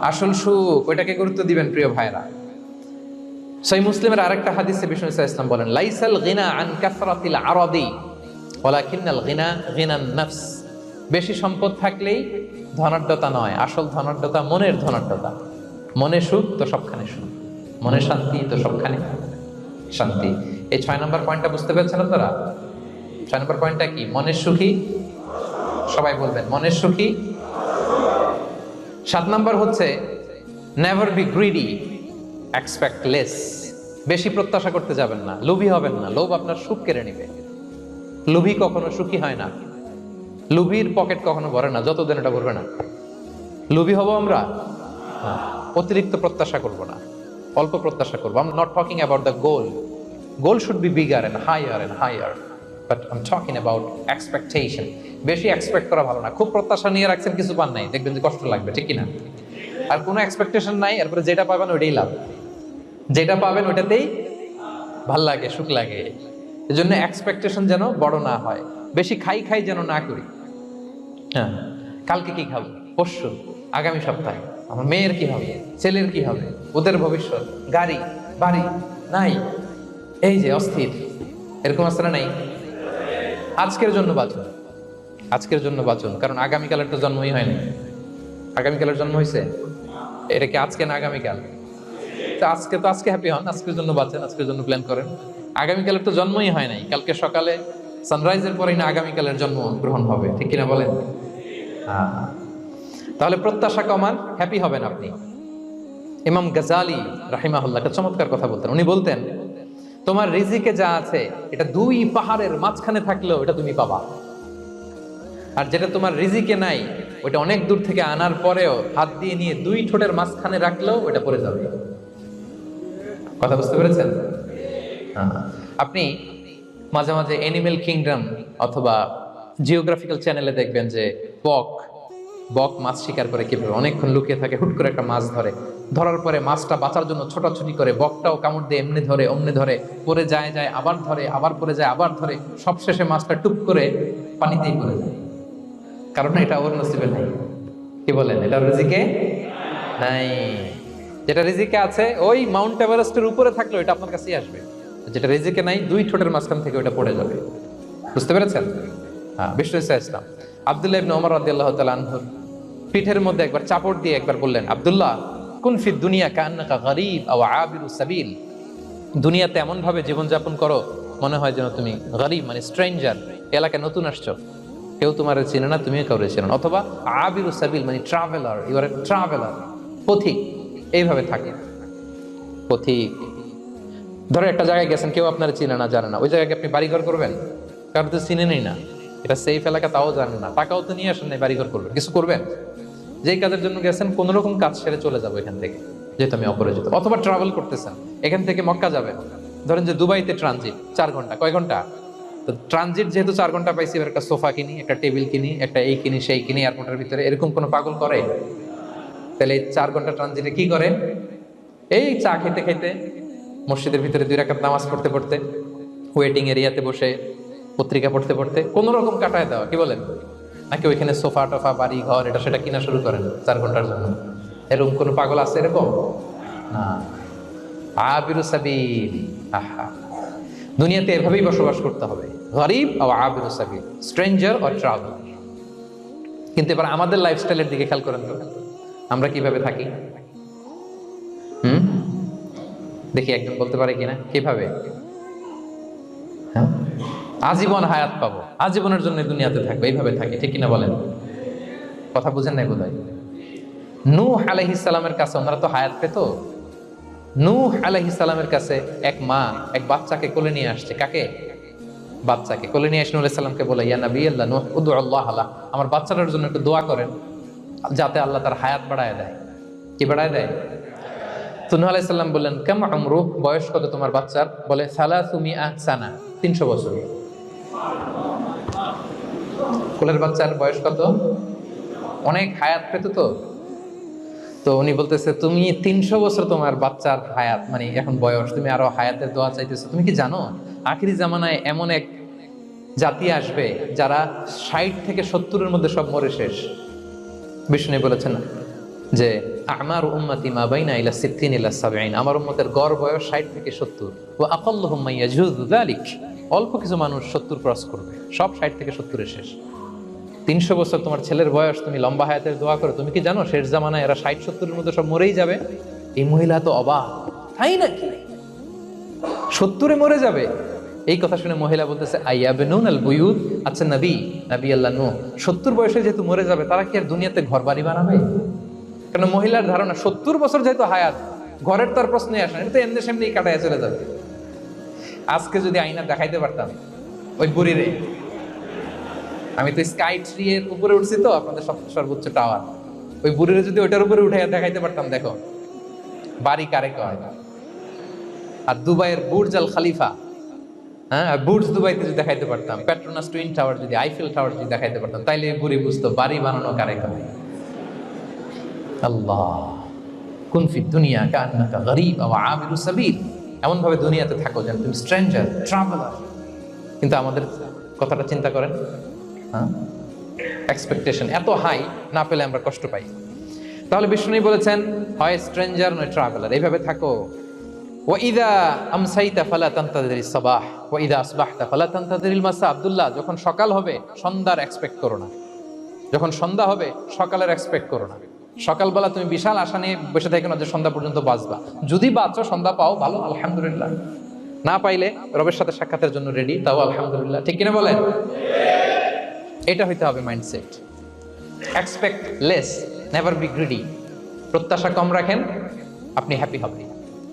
আসল সুখ, ওইটাকে গুরুত্ব দিবেন প্রিয় ভাইরা। সহিহ মুসলিমের আরেকটা হাদিসে বিষ্ণু ইসা ইসলাম বলেন, লাইসাল গিনা আন কাসরাতিল আরাদি ওয়ালাকিন্নাল গিনা গিনান নাফস। বেশি সম্পদ থাকলেই ধনাঢ্যতা নয়, আসল ধনাঢ্যতা মনের ধনাঢ্যতা। মনে সুখ তো সবখানে সুখ, মনে শান্তি তো সবখানে শান্তি। এই 6 নম্বর পয়েন্টটা বুঝতে পেরেছেন আপনারা? 6 নম্বর পয়েন্টটা কি? মনের সুখী। সবাই বলবেন মনের সুখী। 7 নম্বর হচ্ছে never be greedy, expect less. বেশি প্রত্যাশা করতে যাবেন না, লোভী হবেন না। লোভ আপনার সুখ কেড়ে নেবে। লোভী কখনো সুখী হয় না। লোভীর পকেট কখনো ভরে না যতদিন এটা ভরবে না। লোভী হব আমরা? অতিরিক্ত প্রত্যাশা করব না, অল্প প্রত্যাশা করবো। I'm not talking about the goal. Goal should be bigger and higher. But I'm talking about expectation. বেশি এক্সপেক্ট করা ভালো না। খুব প্রত্যাশা নিয়ে রাখছেন, কিছু পান নাই, দেখবেন যে কষ্ট লাগবে, ঠিক কিনা? আর কোনো এক্সপেকটেশন নাই, এরপরে যেটা পাবেন ওইটাই লাভ। যেটা পাবেন ওইটাতেই ভাল লাগে, সুখ লাগে। এজন্য এক্সপেকটেশন যেন বড় না হয়। বেশি খাই যেন না করি। হ্যাঁ, কালকে কি খাবো, পরশু, আগামী সপ্তাহে আমার মেয়ের কি হবে, ছেলের কি হবে, ওদের ভবিষ্যৎ, গাড়ি বাড়ি নাই, এই যে অস্থির, এরকম আসলে নাই। আজকের জন্য বাঁচুন, আজকের জন্য বাঁচুন, কারণ আগামীকালের তো জন্মই হয়নি। আগামীকালের জন্ম হয়েছে? এটা কি আজকে না আগামীকাল? তো আজকে হ্যাপি হন, আজকের জন্য বাঁচেন, আজকের জন্য প্ল্যান করেন। আগামীকালের তো জন্মই হয় নাই। কালকে সকালে সানরাইজের পরেই না আগামীকালের জন্ম গ্রহণ হবে, ঠিক কিনা বলেন? তাহলে প্রত্যাশা কমান, হ্যাপি হবেন আপনি। ইমাম গাজালি রাহিমাহুল্লাহ একটা চমৎকার কথা বলতেন। উনি বলতেন, তোমার রিজিকে যা আছে এটা 2 পাহাড়ের মাঝখানে থাকলেও এটা তুমি পাবা। আর যেটা তোমার রিজিকে নাই, ওটা অনেক দূর থেকে আনার পরেও হাত দিয়ে নিয়ে 2 ঠোঁটের মাঝখানে রাখলেও ওটা পড়ে যাবে। কথা বুঝতে পেরেছেন? আপনি মাঝে মাঝে অ্যানিমেল কিংডম অথবা জিওগ্রাফিক্যাল চ্যানেলে দেখবেন যে বক মাছ শিকার করে কিভাবে অনেকক্ষণ লুকিয়ে থাকে, হুট করে একটা মাছ ধরার পরে মাছটা বাঁচার জন্য ছোটাছুটি করে, বকটাও কামড় দিয়ে এমনি ধরে অমনি ধরে, পরে যায় আবার ধরে, আবার পরে যায় আবার ধরে, সবশেষে মাছটা টুপ করে পানিতেই পড়ে যায়। কারণ এটা ওর নসিবে নাই। কি বলেন? এটা রিজিকে নাই। যেটা রিজিকে আছে ওই মাউন্ট এভারেস্টের উপরে থাকলে এটা আপনার কাছেই আসবে। যেটা রিজিকে নাই 2 ঠোঁটের মাঝখান থেকে ওটা পড়ে যাবে। বুঝতে পেরেছেন? বিষ্ণু ইসলাম আব্দুল্লাহ ইবনে ওমর রাদিয়াল্লাহু তাআলা আনহুর পিঠের মধ্যে একবার চাপড় দিয়ে একবার বললেন, আব্দুল্লাহ, কুন ফিদ দুনিয়া কান্নাকা গরীব আও আবিরু সাবিল। দুনিয়াতে এমন ভাবে জীবনযাপন করো মনে হয় যেন তুমি গরীব, মানে স্ট্রেঞ্জার, এলাকায় নতুন আসছো, কেউ তোমার চেনে না, তুমিও কাউরে চেনো না। অথবা আবিরু সাবিল মানে traveller, you are a traveller, পথিক। এইভাবে থাকে পথিক। ধরো একটা জায়গায় গেছেন, কেউ আপনার চিনে না, জানে না, ওই জায়গায় আপনি বাড়িঘর করবেন? কারণ তো চিনেনই না, এটা সেফ এলাকা, তাও জানেন না, টাকাও তো নিয়ে আসেন নাই, বাড়িঘর করবেন, কিছু করবেন? যেই কাজের জন্য গেছেন কোন রকম কাজ সেরে চলে যাবো এখান থেকে, যেহেতু আমি অপরিচিত। অথবা ট্রাভেল করতেছেন, এখান থেকে মক্কা যাবেন, ধরেন যে দুবাইতে ট্রানজিট 4 ঘন্টা, কয় ঘন্টা? তো ট্রানজিট যেহেতু 4 ঘন্টা পাইছি, এবার একটা সোফা কিনি, একটা টেবিল কিনি, একটা এই কিনি সেই কিনি এয়ারপোর্টের ভিতরে, এরকম কোনো পাগল করে? তাহলে এই 4 ঘন্টা ট্রানজিটে কি করে? এই চা খেতে খেতে, মসজিদের ভিতরে 2 রাকাত নামাজ পড়তে পড়তে, ওয়েটিং এরিয়াতে বসে পত্রিকা পড়তে পড়তে কোন রকম কাটায় দেওয়া। কি বলেন? নাকি ওইখানে সোফা টোফা, বাড়ি ঘর, এটা সেটা কিনা শুরু করেন 4 ঘন্টার জন্য? এরকম কোন পাগল আছে এরকম? না। আবিরু সাবিল। আহা, দুনিয়াতে এভাবেই বসবাস করতে হবে, গরিব ও আবিরু সাবিল, স্ট্রেঞ্জার ও ট্রাভেলার। কিন্তু এবার আমাদের লাইফস্টাইলের দিকে খেয়াল করেন তো, আমরা কিভাবে থাকি? দেখি একজন বলতে পারে কিনা, কিভাবে? হ্যাঁ, আজীবন হায়াত পাবো, আজীবনের জন্য দুনিয়াতে থাকবো, এইভাবে থাকে, ঠিক কিনা বলেন? কথা বুঝেন নাই বোধহয়। নূহ আলাইহিস সালামের কাছে ওনারা তো হায়াত পেত। নূহ আলাইহিস সালামের কাছে এক মা এক বাচ্চাকে কোলে নিয়ে আসছে। কাকে? বাচ্চাকে কোলে নিয়ে এসে নূহ আলাইহিস সালামকে বলে, ইয়া নবী আল্লাহ নূহ উদু আল্লাহ আলা, আমার বাচ্চাটার জন্য একটু দোয়া করেন যাতে আল্লাহ তার হায়াত বাড়ায় দেয়। কি বাড়ায় দেয়? তো নূহ আলাইহিস সালাম বললেন, কাম উমরু, বয়স কত তোমার বাচ্চার? বলে সালাসু মিআ সানা, 300 বছর। কোলের বাচ্চার বয়স কত? অনেক হায়াত পেত তো। তো উনি বলতেছে, তুমি 300 বছর তোমার বাচ্চার হায়াত, মানে এখন বয়স, তুমি আরো হায়াতের দোয়া চাইতেছো। তুমি কি জানো আখিরি জামানায় এমন এক জাতি আসবে যারা 60 থেকে 70-এর মধ্যে সব মরে শেষ। বিষ্ণু বলেছেন যে আমার উম্মতি মা বাইনা ইলা 60 ইলা 70, আমার উম্মতের গড় বয়স 60 থেকে 70। ওয়া আকাল্লুহুম মান ইয়াজুযু যালিক, অল্প কিছু মানুষ 70 ক্রস করবে, সব 60 থেকে 70-এ শেষ। 300 বছর তোমার ছেলের বয়স, তুমি লম্বা হায়াতের দোয়া করো, তুমি কি জানো শেষ জামানায় এরা 60-70-এর মধ্যে সব মরেই যাবে? এই মহিলা তো অবাক, তাই নাকি 70-এ মরে যাবে? এই কথা শুনে মহিলা বলতেছে, আইয়াবনুন আল বুয়ুত, আচ্ছা নবী আল্লাহ নূহ 70 বয়সে যেহেতু মরে যাবে, তারা কি আর দুনিয়াতে ঘর বাড়ি বানাবে? কারণ মহিলার ধারণা 70 বছর যেহেতু হায়াত, ঘরের তো আর প্রশ্নই আসে না, এটা তো এমনি সেমনি কাটায় চলে যাবে। আজকে যদি আয়না দেখাইতে পারতাম ওই বুড়িরে, আমি তো স্কাই ট্রি এর উপরে উঠছি তো, আপনাদের সর্বোচ্চ টাওয়ার, ওই বুড়িরে যদি ওইটার উপরে উঠে দেখাইতে পারতাম, দেখো বাড়ি কারে কয়। আর দুবাইয়ের বুর্জ আল খালিফা, হ্যাঁ বুর্জ দুবাইতে যদি দেখাইতে পারতাম, পেট্রোনাস টুইন টাওয়ার যদি, আইফেল টাওয়ার যদি দেখাইতে পারতাম, তাইলে এই বুড়ি বুঝতো বাড়ি বানানো কারে কয়। আল্লাহ, কুন ফি দুনিয়া কান্নাকা গরীব ওয়া আবিরু সাবিল, এমন ভাবে দুনিয়াতে থাকো যেন তুমি স্ট্রেঞ্জার, ট্রাভেলার। কিন্তু আমাদের কথাটা চিন্তা করেন, হ্যাঁ, এক্সপেকটেশন এত হাই, না পেলে আমরা কষ্ট পাই। তাহলে বিষ্ণু বলেছেন, হয় স্ট্রেঞ্জার নয় ট্রাভেলার, এইভাবে থাকো। ওয়াইদা আমসাইতা ফালা তানতাযিরিস সাবাহ ওয়াইদা আসবাহতা ফালা তানতাযিরিল মাসা। আব্দুল্লাহ, যখন সকাল হবে সন্ধ্যার এক্সপেক্ট করো না, যখন সন্ধ্যা হবে সকালের এক্সপেক্ট করো না। সকালবেলা তুমি বিশাল আশা নিয়ে বসে থাকো না যে সন্ধ্যা পর্যন্ত বাঁচবা। যদি বাঁচো, সন্ধ্যা পাও, ভালো, আলহামদুলিল্লাহ। না পাইলে রবের সাথে সাক্ষাতের জন্য রেডি, তাও আলহামদুলিল্লাহ। ঠিক কিনা বলেন? এটা হইতে হবে mindset. Expect less, never be greedy. প্রত্যাশা কম রাখেন, আপনি হ্যাপি হবেন।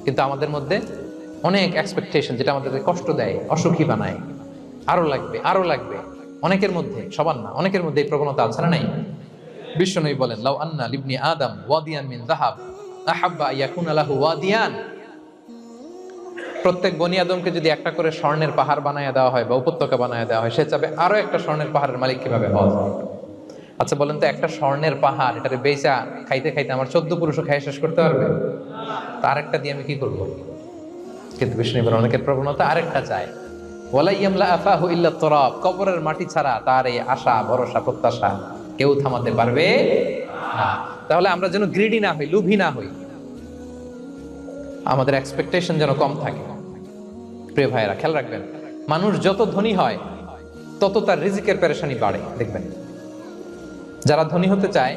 কিন্তু আমাদের মধ্যে অনেক এক্সপেকটেশন, যেটা আমাদেরকে কষ্ট দেয়, অসুখী বানায়, আরো লাগবে আরো লাগবে। অনেকের মধ্যে, সবার না, অনেকের মধ্যে এই প্রবণতা আছে না নাই? বিশ্বনবী বলেন, লাউ আন্না লিবনি আদম ওয়াদিয়ান মিন যাহাব আহাব্বা ইয়াকুনা লাহু ওয়াদিয়ান। প্রত্যেক বনি আদমকে যদি একটা করে স্বর্ণের পাহাড় বানায় দেওয়া হয় বা উপত্যকা বানায় দেওয়া হয়, সে চাবে আরো একটা স্বর্ণের পাহাড়ের মালিক কিভাবে হওয়া যায়। আচ্ছা বলেন তো, একটা স্বর্ণের পাহাড়, এটারে বেচা খাইতে খাইতে আমার 14 পুরুষও খাই শেষ করতে পারবে? তার একটা দিয়ে আমি কি করব? কিন্তু বিষ্ণু অনেকের প্রবণতা আরেকটা চায়, ওয়ালা ইয়ামলা আফাহু ইল্লা তুরাব, কবরের মাটি ছাড়া তার এই আশা ভরসা প্রত্যাশা কেউ থামাতে পারবে না। তাহলে আমরা যেন গ্রিডি না হই, লোভী না হই, আমাদের এক্সপেকটেশন যেন কম থাকে। প্রিয় ভাইয়েরা, খেয়াল রাখবেন, মানুষ যত ধনী হয় তত তার রিজিকের পেরেশানি বাড়ে। দেখবেন, যারা ধনী হতে চায়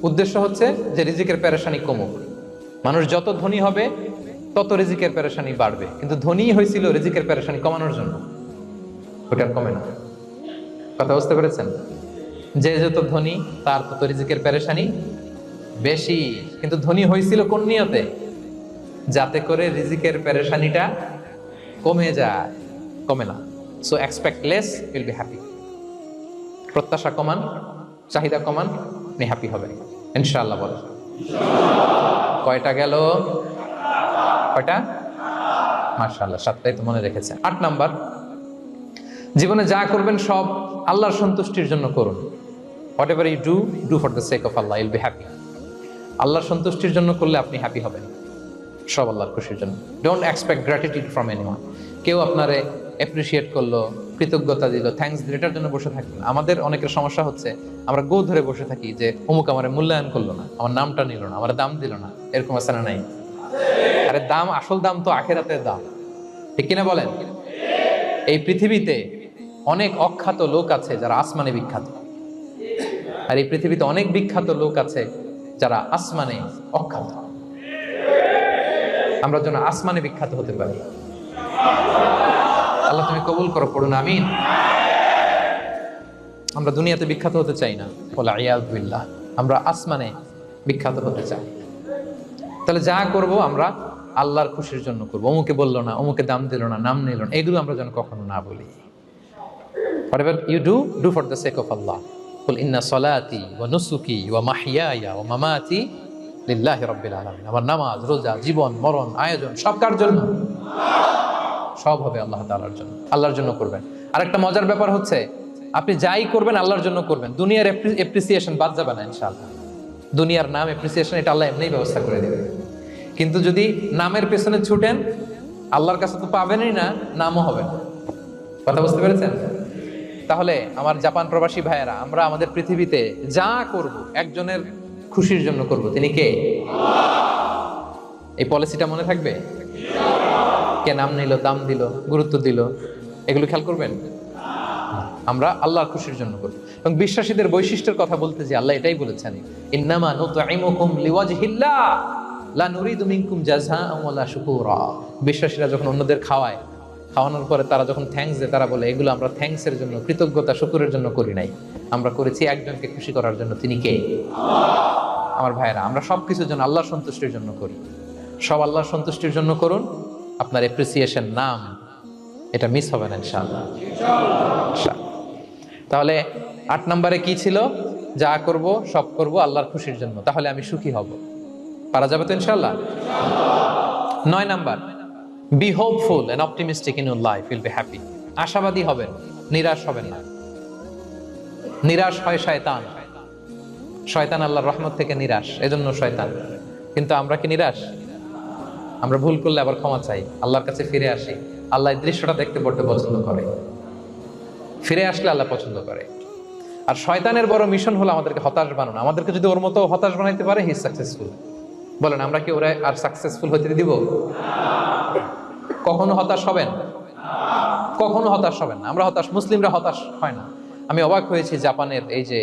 উদ্দেশ্য হচ্ছে যে রিজিকের পেরেশানি কমুক। মানুষ যত ধনী হবে তত রিজিকের পেরেশানি বাড়বে, কিন্তু ধনী হয়েছিল রিজিকের পেরেশানি কমানোর জন্য, ওটা কমে না। কথা বুঝতে পেরেছেন? যে যত ধনী তার তত রিজিকের পেরেশানি বেশি, কিন্তু ধনী হয়েছিল কোন নিয়তে? যাতে করে রিজিকের পেরেশানিটা কমে যায়, কমে না। So expect less, will be happy. প্রত্যাশা কমান, চাহিদা কমান, আপনি হ্যাপি হবেন ইনশাআল্লাহ। বল কয়টা গেল? কয়টা? মাশাআল্লাহ, 7টাই তো মনে রেখেছে। 8 নাম্বার, জীবনে যা করবেন সব আল্লাহর সন্তুষ্টির জন্য করুন। Whatever you do for the sake of Allah, you'll be happy. আল্লাহর সন্তুষ্টির জন্য করলে আপনি হ্যাপি হবেন, সব আল্লাহর খুশির জন্য। Don't expect gratitude from anyone. কেউ আপনারে অ্যাপ্রিসিয়েট করলো, কৃতজ্ঞতা দিল, থ্যাঙ্কস দিল, এটার জন্য বসে থাকবেন। আমাদের অনেকের সমস্যা হচ্ছে, আমরা গো ধরে বসে থাকি যে অমুক আমার মূল্যায়ন করলো না, আমার নামটা নিল না, আমার দাম দিল না। এরকম আছে না নাই? আরে দাম, আসল দাম তো আখিরাতের দাম, ঠিক কিনা বলেন? এই পৃথিবীতে অনেক অখ্যাত লোক আছে যারা আসমানে বিখ্যাত, আর এই পৃথিবীতে অনেক বিখ্যাত লোক আছে যারা আসমানে অখ্যাত। আমরা যেন আসমানে বিখ্যাত হতে পারি। আল্লাহ তুমি কবুল করো, পড়ুন আমিন। আমরা দুনিয়াতে বিখ্যাত হতে চাই না, বলা ইয়াদ বিল্লাহ, আমরা আসমানে বিখ্যাত হতে চাই। তাহলে যা করব আমরা আল্লাহর খুশির জন্য করবো। অমুকে বললো না, অমুকে দাম দিল না, নাম নিল না, এগুলো আমরা যেন কখনো না বলি। Whatever you do for the sake of Allah. Qul inna salati wa nusuki wa mahyaya wa mamati lillahi rabbil alamin. আমার নামাজ, রোজা, জীবন, মরণ, আয়োজন সব কার জন্য? সব হবে আল্লাহ তাআলার জন্য। আল্লাহর জন্য করবেন। আরেকটা মজার ব্যাপার হচ্ছে, আপনি যাই করবেন আল্লাহর জন্য করবেন। দুনিয়ার এপ্রিসিয়েশন বাদ যাবে না ইনশাআল্লাহ। দুনিয়ার নাম এপ্রিসিয়েশন এটা আল্লাহ এমনিই ব্যবস্থা করে দেবে। কিন্তু যদি নামের পেছনে ছুটেন, আল্লাহর কাছে তো পাবেনই না, নামও হবে না। কথা বুঝতে পেরেছেন? তাহলে আমার জাপান প্রবাসী ভাইয়েরা, আমরা আমাদের পৃথিবীতে যা করব একজনের খুশির জন্য করব। তিনি কে? এই পলিসিটা মনে থাকবে? কে নাম নিল, দাম দিল, গুরুত্ব দিল, এগুলো খেয়াল করবেন। আমরা আল্লাহর খুশির জন্য করব। এবং বিশ্বাসীদের বৈশিষ্ট্যের কথা বলতে যে আল্লাহ এটাই বলেছেন, ইন্নামা নুতঈমুকুম লিওয়াজহিল্লাহ লা নুরিদু মিনকুম জাযাআন ওয়ালা শুকুরা। বিশ্বাসীরা যখন অন্যদের খাওয়ানোর পরে তারা যখন থ্যাঙ্কস দেয়, তারা বলে এগুলো আমরা থ্যাঙ্কসের জন্য, কৃতজ্ঞতা, শুকরের জন্য করি নাই, আমরা করেছি একজনকে খুশি করার জন্য। তিনি কে? আমার ভাইয়েরা, আমরা সবকিছুর জন্য আল্লাহর সন্তুষ্টির জন্য করি। সব আল্লাহর সন্তুষ্টির জন্য করুন। আপনার এপ্রিসিয়েশন, নাম, এটা মিস হবে না ইনশাআল্লাহ। তাহলে 8 নম্বরে কি ছিল? যা করব সব করব আল্লাহর খুশির জন্য, তাহলে আমি সুখী হব। পারা যাবে তো ইনশাআল্লাহ? 9 number, be hopeful and optimistic in your life, will be happy. আশাবাদী হবেন, নিরাশ হবেন না। নিরাশ হয় শয়তান। শয়তান আল্লাহর রহমত থেকে নিরাশ, এজন্য শয়তান। কিন্তু আমরা কি নিরাশ? আমরা ভুল করলে আবার ক্ষমা চাই, আল্লাহর কাছে ফিরে আসি। আল্লাহ এই দৃশ্যটা দেখতে পড়তে পছন্দ করে। ফিরে আসলে আল্লাহ পছন্দ করে। আর শয়তানের বড় মিশন হলো আমাদেরকে হতাশ বানানো। আমাদেরকে যদি ওর মতো হতাশ বানাইতে পারে, হি ইজ সাকসেসফুল। বলেন, আমরা কি ওরা আর সাকসেসফুল হতে দিব? কখনো হতাশ হবেন? কখনো হতাশ হবেন না। আমরা হতাশ, মুসলিমরা হতাশ হয় না। আমি অবাক হয়েছি জাপানের এই যে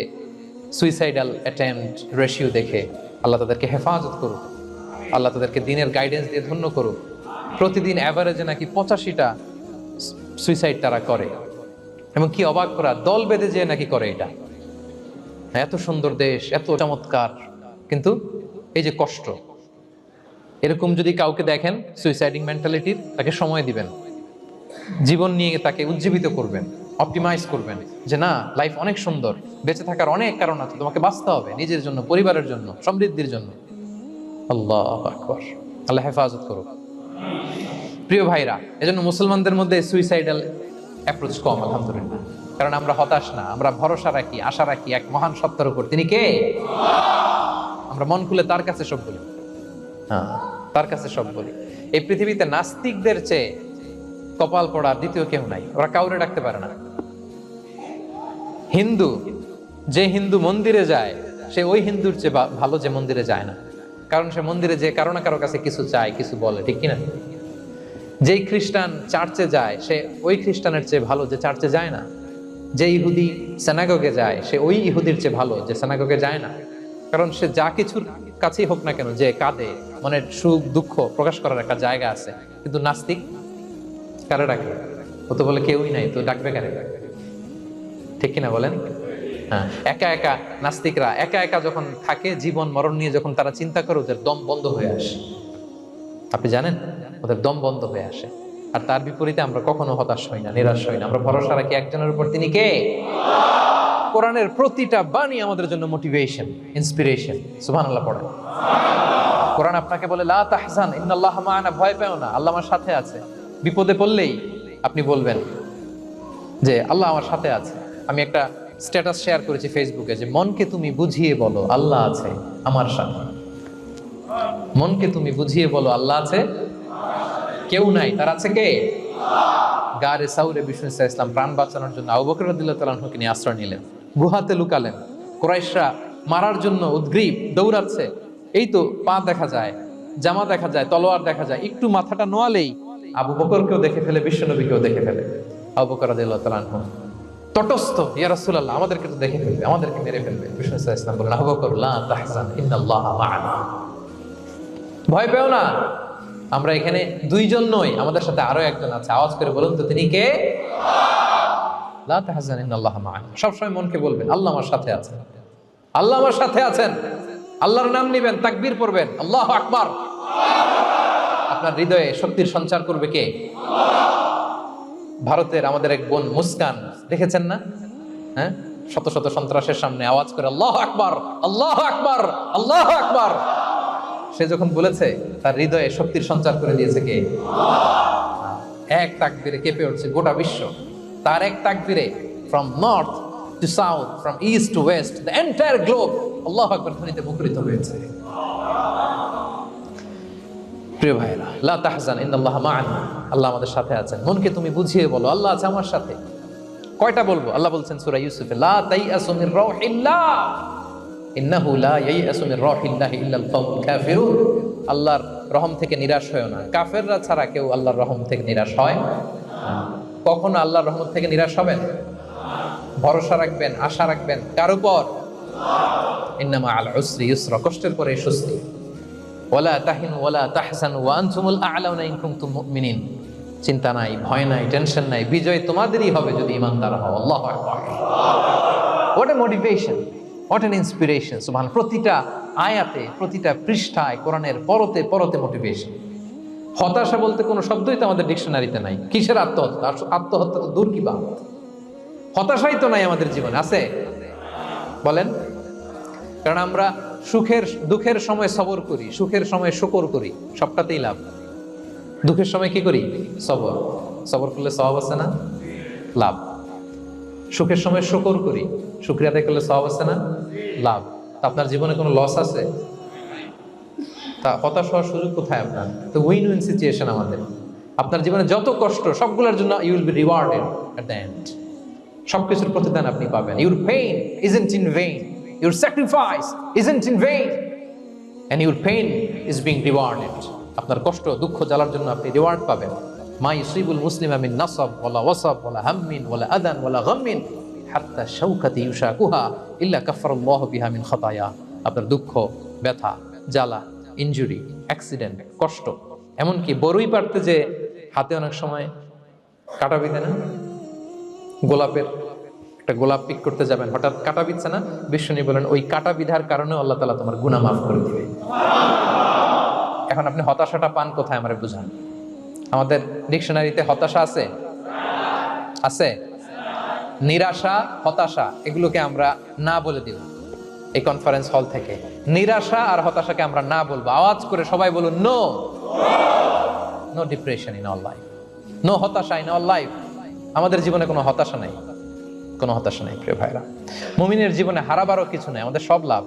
সুইসাইডাল অ্যাটেম্পট রেশিও দেখে। আল্লাহ তাদেরকে হেফাজত করুক, আল্লাহ তাদেরকে দিনের গাইডেন্স দিয়ে ধন্য করুক। প্রতিদিন অ্যাভারেজে নাকি 85টা সুইসাইড তারা করে। এবং কি অবাক করা, দল বেঁধে যেয়ে নাকি করে এটা। এত সুন্দর দেশ, এত চমৎকার, কিন্তু এই যে কষ্ট। এরকম যদি কাউকে দেখেন সুইসাইডিং মেন্টালিটির, তাকে সময় দিবেন, জীবন নিয়ে তাকে উজ্জীবিত করবেন, অপটিমাইজ করবেন যে না, লাইফ অনেক সুন্দর, বেঁচে থাকার অনেক কারণ আছে, তোমাকে বাঁচতে হবে নিজের জন্য, পরিবারের জন্য, সমৃদ্ধির জন্য। আল্লাহু আকবার। আল্লাহ হেফাজত করুক। প্রিয় ভাইরা, এজন্য মুসলমানদের মধ্যে সুইসাইডাল অ্যাপ্রোচ কম, আলহামদুলিল্লাহ। কারণ আমরা হতাশ না, আমরা ভরসা রাখি, আশা রাখি এক মহান সত্তার উপর। তিনি কে? আমরা মন খুলে তার কাছে সব বলি। হ্যাঁ, তার কাছে সব বলি। এই পৃথিবীতে নাস্তিকদের চেয়ে কপাল পড়া দ্বিতীয় কেউ নাই। ওরা কাউরে ডাকতে পারে না। যে হিন্দু মন্দিরে যায়, সে ওই হিন্দুর চেয়ে ভালো যে মন্দিরে যায় না। কারণ সে মন্দিরে যে কারো না কারো কাছে কিছু চায়, কিছু বলে, ঠিক কিনা? যেই খ্রিস্টান চার্চে যায়, সে ওই খ্রিস্টানের চেয়ে ভালো যে চার্চে যায় না। যে ইহুদি সিনাগগে যায়, সে ওই ইহুদির চেয়ে ভালো যে সিনাগগে যায় না। কারণ সে যা কিছুর কাছেই হোক না কেন, যে কাঁদে, মনের সুখ দুঃখ প্রকাশ করার একটা জায়গা আছে। কিন্তু নাস্তিক কারে ডাকে? ও তো বলে কেউই নাই, তো ডাকবে কারে? ঠিক কিনা বলেন? হ্যাঁ, একা একা নাস্তিকরা একা একা যখন থাকে, জীবন মরণ নিয়ে যখন তারা চিন্তা করে, ওদের দম বন্ধ হয়ে আসে। আপনি জানেন, ওদের দম বন্ধ হয়ে আসে। আর তার বিপরীতে আমরা কখনো হতাশ হই না, নিরাশ হই না। আমরা ভরসা রাখি একজনের উপর। তিনি কে? কোরআনের প্রতিটা বাণী আমাদের জন্য মোটিভেশন, ইন্সপিরেশন। সুবহানাল্লাহ পড়েন। কোরআন আপনাকে বলে লা তাহজান ইন্নাল্লাহা মা'ানা, ভয় পেও না, আল্লাহ আমার সাথে আছে। বিপদে পড়লেই আপনি বলবেন যে আল্লাহ আমার সাথে আছে। আমি একটা স্ট্যাটাস শেয়ার করেছি ফেসবুকে যে মনকে তুমি বুঝিয়ে বলো আল্লাহ আছে আমার সাথে। মনকে তুমি বুঝিয়ে বলো আল্লাহ আছে, কেউ নাই, তার আছে কে? গারে সাউরে বিষ্ণু ইসলাম প্রাণ বাঁচানোর জন্য আবু বকর রাদিয়াল্লাহু তাআলা আনহুকে নিয়ে আশ্রয় নিলেন, গুহাতে লুকালেন। কুরাইশরা মারার জন্য উদ্গ্রীব, দৌড়াচ্ছে। এই তো পা দেখা যায়, জামা দেখা যায়, তলোয়ার দেখা যায়। একটু মাথাটা নোয়ালেই আবু বকরকেও দেখে ফেলে, বিশ্বনবীকেও দেখে ফেলে। আবু বকর রাদিয়াল্লাহু তাআলা আনহু তটস্থ, ইয়া রাসূলুল্লাহ, আমাদেরকে তো দেখে ফেলবে, আমাদেরকে মেরে ফেলবে। বিষ্ণু ইসলাম বললেন, আবু বকর লা তাহজান ইন্নাল্লাহা মা'ানা, ভয় পেও না, আমরা এখানে দুইজন নই, আমাদের সাথে আরো একজন আছে। আওয়াজ করে বলুন তো, তিনি কে? লা তাহজান ইন্নাল্লাহা মা'ানা। সবসময় মনকে বলবেন, আল্লাহ আমার সাথে আছেন, আল্লাহ আমার সাথে আছেন। আল্লাহর নাম নিবেন, তাকবীর পড়বেন, আল্লাহু আকবার। আপনার হৃদয়ে শক্তির সঞ্চার করবে কে? ভারতের আমাদের এক বোন মুস্কান, দেখেছেন না? হ্যাঁ, শত শত সন্ত্রাসের সামনে আওয়াজ করে আল্লাহু আকবার, আল্লাহু আকবার, আল্লাহু আকবার। সে যখন বলেছে, তার হৃদয়ে শক্তির সঞ্চার করে দিয়েছে কে? এক তাকবীরে কেঁপে উঠছে গোটা বিশ্ব। তার এক তাকবীরে from north to south, from east to west, the entire globe আল্লাহু আকবার ধ্বনিতে মুখরিত হয়েছে। প্রিয় ভাইরা, লা তাহজান ইন্নাল্লাহা মা'ানা, আল্লাহ আমাদের সাথে আছেন। মনকে তুমি বুঝিয়ে বলো, আল্লাহ আছে আমার সাথে। কয়টা বলবো? আল্লাহ বলছেন সূরা ইউসুফে, লা তাইয়াসু মির রাউহিল্লাহ ইন্নাহু লা ইয়াইয়াসু মির রাউহিল্লাহি ইল্লাল কওমুল কাফিরুন। আল্লাহর রহম থেকে নিরাশ হয়ো না, কাফেররা ছাড়া কেউ আল্লাহর রহম থেকে নিরাশ হয় না। কখনো আল্লাহর রহমত থেকে নিরাশ হবেন? ভরসা রাখবেন, আশা রাখবেন কার উপর? ইন্নামা আল উসরি ইউসরা, কষ্টের পরে স্বস্তি। ওয়ালা তাহিনু ওয়ালা তাহজানু ওয়া আনতুমুল আ'লাউনা ইন কুনতুম মুমিনিন। চিন্তা নাই, ভয় নাই, টেনশন নাই, বিজয় তোমাদেরই হবে যদি ঈমানদার হও। আল্লাহু আকবার। What a motivation, what an inspiration. সুবহান। প্রতিটা আয়াতে, প্রতিটা পৃষ্ঠায় কোরআনের পরতে পরতে মোটিভেশন। হতাশা বলতে কোনো শব্দই তো আমাদের ডিকশনারিতে নাই। কিসের আত্মহত্যা? আত্মহত্যা তো দূর কি বাত, হতাশাই তো নাই আমাদের জীবনে। আছে? বলেন। কারণ আমরা দুঃখের সময় সবর করি, সুখের সময় শুকর করি, সবটাতেই লাভ। দুঃখের সময় কি করি? সবর। সবর করলে সওয়াব আছে না? লাভ। সুখের সময় শুকর করি, শুকরিয়া আদায় করলে সওয়াব আছে না? লাভ। তা আপনার জীবনে কোনো লস আছে? তা হতাশ হওয়ার সুযোগ কোথায় আপনার? তো উইন উইন সিচুয়েশন আমাদের। আপনার জীবনে যত কষ্ট, সবগুলোর জন্য you will be rewarded at the end. সবকিছুর প্রতিদান আপনি পাবেন। Your pain isn't in vain, your sacrifice isn't in vain, and your pain is being rewarded. আপনার কষ্ট, দুঃখ জ্বালার জন্য আপনি রিওয়ার্ড পাবেন। মা ইউসিবুল মুসলিমা মিন নাসাব ওয়ালা ওয়াসাব ওয়ালা হাম্মিন ওয়ালা আদান ওয়ালা গাম্মিন হাত্তা শাওকাতি ইউশাকুহা ইল্লা কাফফারাল্লাহু বিহা মিন খাতায়া। আপনার দুঃখ, ব্যথা, জ্বালা, ইনজুরি, অ্যাক্সিডেন্ট, কষ্ট, এমনকি বড়ই পারতে যে হাতে অনেক সময় কাটা বিঁধে না, গোলাপের একটা গোলাপ পিক করতে যাবেন, হঠাৎ কাটা বিঁধছে না, বিশ্বনী বলেন ওই কাটা বিধার কারণে আল্লাহ তাআলা তোমার গুনাহ মাফ করে দিবে। এখন আপনি হতাশাটা পান কোথায় আমারে বুঝান? আমাদের ডিকশনারিতে হতাশা আছে? আছে? নিরাশা, হতাশা এগুলোকে আমরা না বলে দিব এই কনফারেন্স হল থেকে। নিরাশা আর হতাশাকে আমরা না বলবো। আওয়াজ করে সবাই বলুন, no. No depression in our life, no হতাশা ইন আওয়ার লাইফ। আমাদের জীবনে কোনো হতাশা নাই, কোনো হতাশা নাই। প্রিয় ভাইরা, মুমিনের জীবনে হারাবারও কিছু নাই, আমাদের সব লাভ।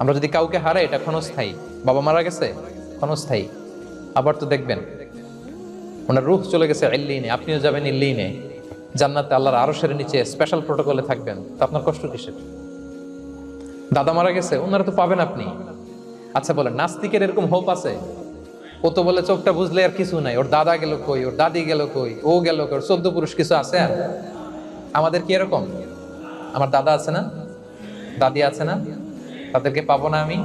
আমরা যদি কাউকে হারাই, এটা ক্ষণস্থায়ী। বাবা মারা গেছে, ক্ষণস্থায়ী। আবার তো দেখবেন ওনার রূহ চলে গেছে ইল্লিনে, আপনিও যাবেন ইল্লিনে, জান্নাতে আল্লাহর আরশের নিচে স্পেশাল প্রোটোকলে থাকবেন। তো আপনার কষ্ট কিসের? দাদা মারা গেছে, ওনারা তো পাবেন আপনি। আচ্ছা বলেন, নাস্তিকের এরকম হোপ আছে? ও তো বলে চোখটা বুঝলে আর কিছু নাই, ওর দাদা গেল কই, ওর দাদি গেল কই, ও গেল কই, ওর 14 পুরুষ কিছু আছে? আর আমাদের কি এরকম? আমার দাদা আছে না, দাদি আছে না, তাদেরকে পাবো না আমি?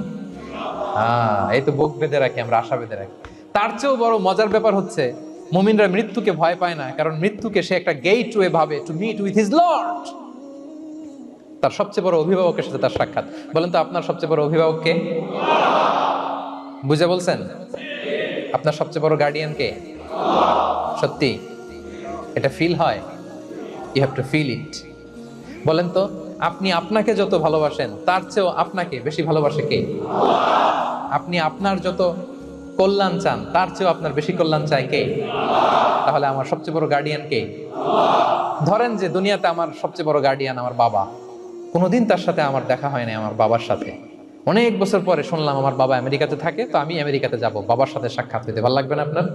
এই তো বুক বেঁধে রাখি আমরা, আশা বেঁধে রাখি। তার চেয়েও বড় মজার ব্যাপার হচ্ছে, মুমিনরা মৃত্যুকে ভয় পায় না, কারণ মৃত্যুকে সে একটা গেটওয়ে ভাবে to meet with his lord. তার সবচেয়ে বড় অভিভাবকের সাথে তার সাক্ষাৎ। বলেন তো, আপনার সবচেয়ে বড় অভিভাবক কে? বুঝে বলছেন? আপনার সবচেয়ে বড় গার্ডিয়ান কে? সত্যি এটা ফিল হয়? You have to feel it. বলেন তো, আপনি আপনাকে যত ভালোবাসেন তার চেয়েও আপনাকে বেশি ভালোবাসে কে? আপনি আপনার যত কল্যাণ চান তার চেয়েও আপনার বেশি কল্যাণ চায় কে? তাহলে আমার সবচেয়ে বড় গার্ডিয়ান কে? ধরেন যে দুনিয়াতে আমার সবচেয়ে বড় গার্ডিয়ান আমার বাবা। কোনোদিন তার সাথে আমার দেখা হয় না, আমার বাবার সাথে। অনেক বছর পরে শুনলাম আমার বাবা আমেরিকাতে থাকে, তো আমি আমেরিকাতে যাব বাবার সাথে সাক্ষাৎ হইতে। ভালো লাগবে না আপনার?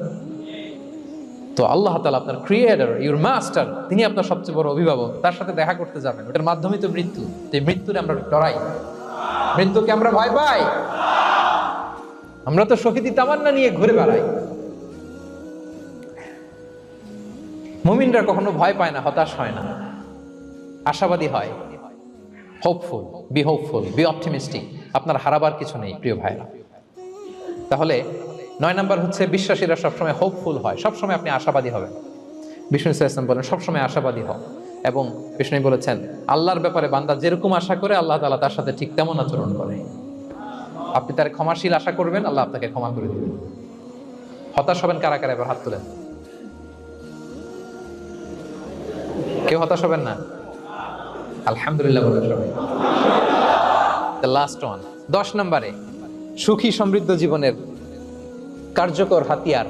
তো আল্লাহ তাআলা আপনার ক্রিয়েটর, ইউর মাস্টার, তিনি আপনার সবচেয়ে বড় অভিভাবক। তার সাথে দেখা করতে যাবেন, ওটার মাধ্যমেই তো মৃত্যু। তো এই মৃত্যুরে আমরা ডরাই, মৃত্যুকে আমরা ভয় পাই। আমরা তো শহীদি তামান্না নিয়ে ঘুরে বেড়াই। মুমিনরা কখনো ভয় পায় না, হতাশ হয় না, আশাবাদী হয়। Hopeful, B optimistic. আপনার হারাবার কিছু নেই প্রিয় ভাইরা। তাহলে 9 নাম্বার হচ্ছে বিশ্বাসীরা সবসময় হোপফুল হয়, সবসময় আপনি আশাবাদী হবেন। বিষ্ণু ইসলাম বলেন সবসময় আশাবাদী হও, এবং বিষ্ণু বলেছেন আল্লাহর ব্যাপারে বান্দা যেরকম আশা করে আল্লাহ তাআলা তার সাথে ঠিক তেমন আচরণ করে। আপনি তার ক্ষমাশীল আশা করবেন, আল্লাহ আপনাকে ক্ষমা করে দিবেন। হতাশ হবেন কারা কারা? এবার হাত তুলেন। কেউ হতাশ হবেন না? আলহামদুলিল্লাহ বলে সবাই। দ্য লাস্ট ওয়ান, 10 নম্বরে সুখী সমৃদ্ধ জীবনের কার্যকর হাতিয়ার,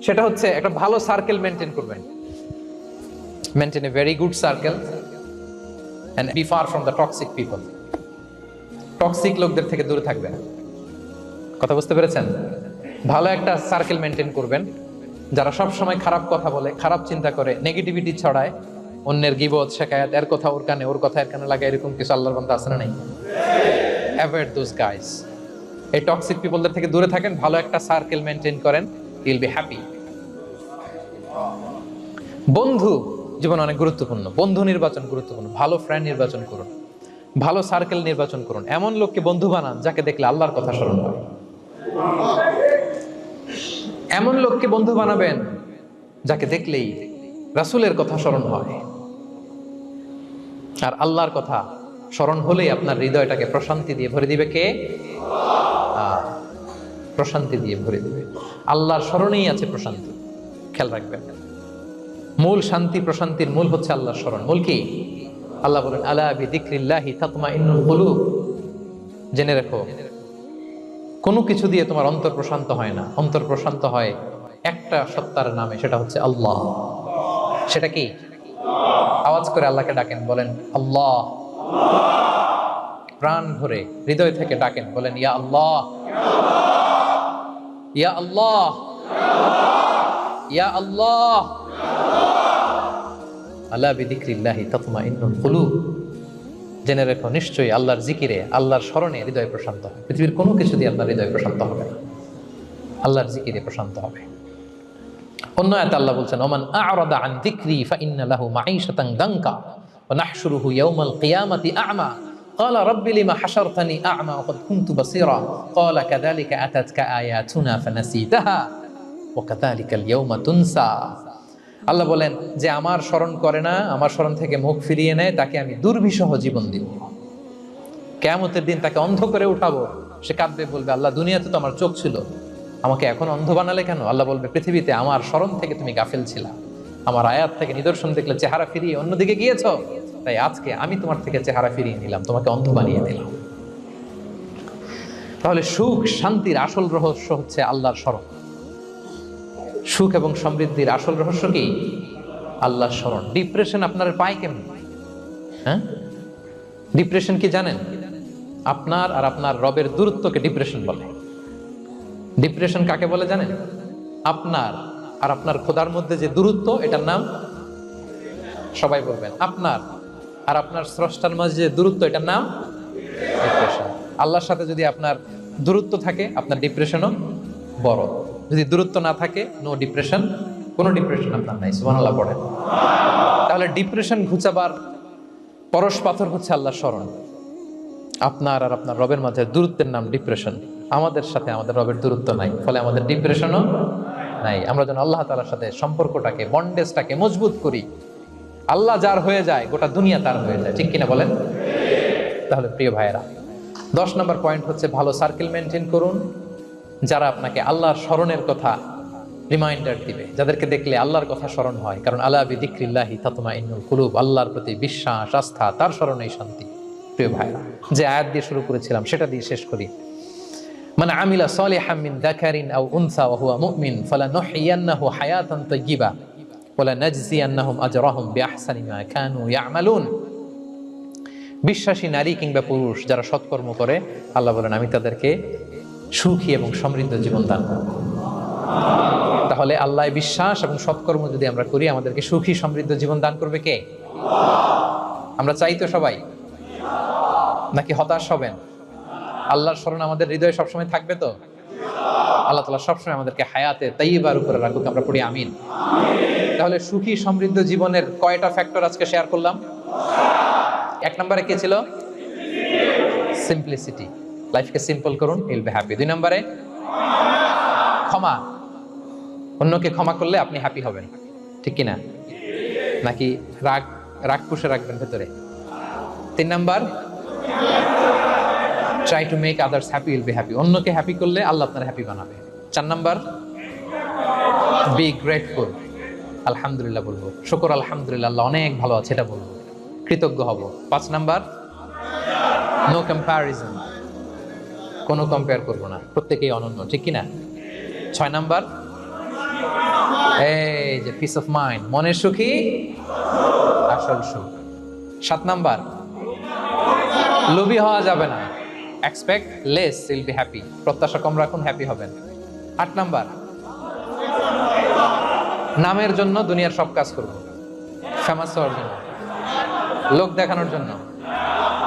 সেটা হচ্ছে একটা ভালো সার্কেল মেনটেন করবেন। Maintain a very good circle and be far from the toxic people. Toxic লোকদের থেকে দূরে থাকবেন। কথা বুঝতে পেরেছেন? ভালো একটা সার্কেল মেনটেন করবেন, যারা সব সময় খারাপ কথা বলে, খারাপ চিন্তা করে, নেগেটিভিটি ছড়ায়, অন্যের গীবত শেখায়াত, এর কথা ওর কানে, ওর কথা এর কানে লাগে, এরকম কিছু আল্লাহর বান্দা আছে না নাই? Avoid those guys. এই টক্সিক পিপলদের থেকে দূরে থাকেন, ভালো একটা সার্কেল মেনটেন করেন, ইউ উইল বি হ্যাপি। বন্ধু জীবন অনেক গুরুত্বপূর্ণ, বন্ধু নির্বাচন গুরুত্বপূর্ণ। ভালো ফ্রেন্ড নির্বাচন করুন, ভালো সার্কেল নির্বাচন করুন, এমন লোককে বন্ধু বানান যাকে দেখলে আল্লাহর কথা স্মরণ হয়। এমন লোককে বন্ধু বানাবেন যাকে দেখলেই রাসূলের কথা স্মরণ হয়। আর আল্লাহর কথা স্মরণ হলেই আপনার হৃদয়টাকে প্রশান্তি দিয়ে ভরে দিবে কে? প্রশান্তি দিয়ে ভরে দিবে। আল্লাহর স্মরণেই আছে প্রশান্তি, খেয়াল রাখবেন। মূল শান্তি প্রশান্তির মূল হচ্ছে আল্লাহর স্মরণ। মূল কি? আল্লাহ বলেন আলা বিযিকরিল্লাহি তাতমাইন্নুল কুলুব। জেনে রাখো, কোনো কিছু দিয়ে তোমার অন্তর প্রশান্ত হয় না, অন্তর প্রশান্ত হয় একটা সত্তার নামে, সেটা হচ্ছে আল্লাহ। সেটা কি? আওয়াজ করে আল্লাহকে ডাকেন, বলেন আল্লাহ। প্রাণ ভরে হৃদয় থেকে ডাকেন, বলেন ইয়া আল্লাহ, ইয়া আল্লাহ, ইয়া আল্লাহ। আলা বিযিকরিল্লাহি তাতমাইন্নুল কুলুব। জেনে রেখো, নিশ্চয়ই আল্লাহর জিকিরে, আল্লাহর স্মরণে হৃদয় প্রশান্ত হয়। পৃথিবীর কোনো কিছু দিয়ে আপনার হৃদয় প্রশান্ত হবে না, আল্লাহর জিকিরে প্রশান্ত হবে। অন্য আয়াতে আল্লাহ বলছেন ওমান আ'রাদা আন যিকরি ফাইন্না লাহু মাঈশাতান দানকা ওয়া নাহশুরুহু ইয়াওমাল কিয়ামাতি আ'মা ক্বালা রাব্বি লিমা হাশারতানি আ'মা ওয়া ক্বাদ কুনতু বাসীরা ক্বালা কাযালিকা আতাতকা আয়াতুনা ফানাসিতাহা ওয়া কাযালিকাল ইয়াওমা তুনসা। আল্লাহ বলেন যে আমার স্মরণ করে না, আমার স্মরণ থেকে মুখ ফিরিয়ে নেয়, তাকে আমি দুর্বিষহ জীবন দিব। কিয়ামতের দিন তাকে অন্ধ করে উঠাবো, সে কাঁদবে, বলবে আল্লাহ দুনিয়াতে তো আমার চোখ ছিল, আমাকে এখন অন্ধ বানালে কেন? আল্লাহ বলবে পৃথিবীতে আমার স্মরণ থেকে তুমি গাফেল ছিলা, আমার আয়াত থেকে নিদর্শন দেখলে চেহারা ফিরিয়ে অন্যদিকে গিয়েছো, তাই আজকে আমি তোমার থেকে চেহারা ফিরিয়ে নিলাম, তোমাকে অন্ধ বানিয়ে দিলাম। তাহলে সুখ শান্তির আসল রহস্য হচ্ছে আল্লাহর স্মরণ। সুখ এবং সমৃদ্ধির আসল রহস্য কি? আল্লাহর স্মরণ। ডিপ্রেশন আপনার পায় কেমন? হ্যাঁ, ডিপ্রেশন কি জানেন? আপনার আর আপনার রবের দূরত্বকে ডিপ্রেশন বলে। ডিপ্রেশন কাকে বলে জানেন? আপনার আর আপনার খোদার মধ্যে যে দূরত্ব, এটার নাম, সবাই বলবেন, আপনার আর আপনার স্রষ্টার মাঝে যে দূরত্ব, এটার নাম ডিপ্রেশন। আল্লাহর সাথে যদি আপনার দূরত্ব থাকে, আপনার ডিপ্রেশনও বড়। যদি দূরত্ব না থাকে, নো ডিপ্রেশন, কোনো ডিপ্রেশন আপনার নাই। সুবহানাল্লাহ পড়েন। তাহলে ডিপ্রেশন ঘুচাবার পরশ পাথর হচ্ছে আল্লাহর স্মরণ। আপনার আর আপনার রবের মাঝে দূরত্বের নাম ডিপ্রেশন। আমাদের সাথে আমাদের রবের দূরত্ব নাই, ফলে আমাদের ডিপ্রেশনও নাই। আমরা যেন আল্লাহ তাআলার সাথে সম্পর্কটাকে, বন্ডেজটাকে মজবুত করি। আল্লাহ যার হয়ে যায়, গোটা দুনিয়া তার হয়ে যায়। ঠিক কিনা বলেন? তাহলে প্রিয় ভাইয়েরা, 10 নম্বর পয়েন্ট হচ্ছে ভালো সার্কেল মেনটেন করুন, যারা আপনাকে আল্লাহর স্মরণের কথা রিমাইন্ডার দিবে, যাদেরকে দেখলে আল্লাহর কথা স্মরণ হয়। কারণ আলা বিযিকরিল্লাহি তাতমাইন্নুল কুলুব, আল্লাহর প্রতি বিশ্বাস, আস্থা, তার স্মরণেই শান্তি। প্রিয় ভাইরা, যে আয়াত দিয়ে শুরু করেছিলাম সেটা দিয়ে শেষ করি। মান আমিলা সালিহাম মিন যাকারিন আও উনসা ওয়া হুয়া মুমিন ফালানুহইয়ান্নাহু হায়াতান তাইয়্যিবা ওয়া লানাজজিয়ান্নাহুম আজরাহুম বিআহসানি মা কানু ইয়ামালুন। বিশ্বাসী নারী কিংবা পুরুষ যারা সৎকর্ম করে, আল্লাহ বলেন আমি তাদেরকে সুখী এবং সমৃদ্ধ জীবন দান করব। তাহলে আল্লাহ বিশ্বাস এবং সৎকর্ম যদি আমরা করি, আমাদেরকে সুখী সমৃদ্ধ জীবন দান করবে কে? আমরা চাই তো সবাই, নাকি হতাশ হবেন? আল্লাহর স্মরণ আমাদের হৃদয়ে সবসময় থাকবে তো? আল্লাহ তাআলা সবসময় আমাদেরকে হায়াতে তাইয়্যিবার উপরে রাখুক, আমরা পড়ি আমিন। তাহলে সুখী সমৃদ্ধ জীবনের কয়টা ফ্যাক্টর আজকে শেয়ার করলাম? 1 নম্বরে কি ছিল? সিম্পলিসিটি। লাইফকে সিম্পল করুন, ইউল বি হ্যাপি। 2 নম্বরে ক্ষমা, অন্যকে ক্ষমা করলে আপনি হ্যাপি হবেন, ঠিক কিনা? নাকি রাগ রাগ পুষে রাখবেন ভেতরে? 3 number, try to make others happy, will be happy, অন্যকে হ্যাপি করলে আল্লাহ আপনার হ্যাপি বানাবে। 4 নাম্বার, বি গ্রেটফুল, আলহামদুলিল্লাহ বলবো, শুকর আলহামদুলিল্লাহ, আল্লাহ অনেক ভালো আছে এটা বলবো, কৃতজ্ঞ হব। 5 নাম্বার, নো কম্প্যারিজন, কোনো কম্পেয়ার করবো না, প্রত্যেকেই অনন্য, ঠিক কিনা? 6 নাম্বার, এই যে পিস অফ মাইন্ড, মনের সুখী আসল সুখ। 7 নাম্বার, লোভী হওয়া যাবে না, expect less, will be happy, প্রত্যাশা কম রাখুন, হ্যাপি হবেন। 8 নাম্বার, নামের জন্য দুনিয়ার সব কাজ করব, ফেমাস হওয়ার জন্য, লোক দেখানোর জন্য,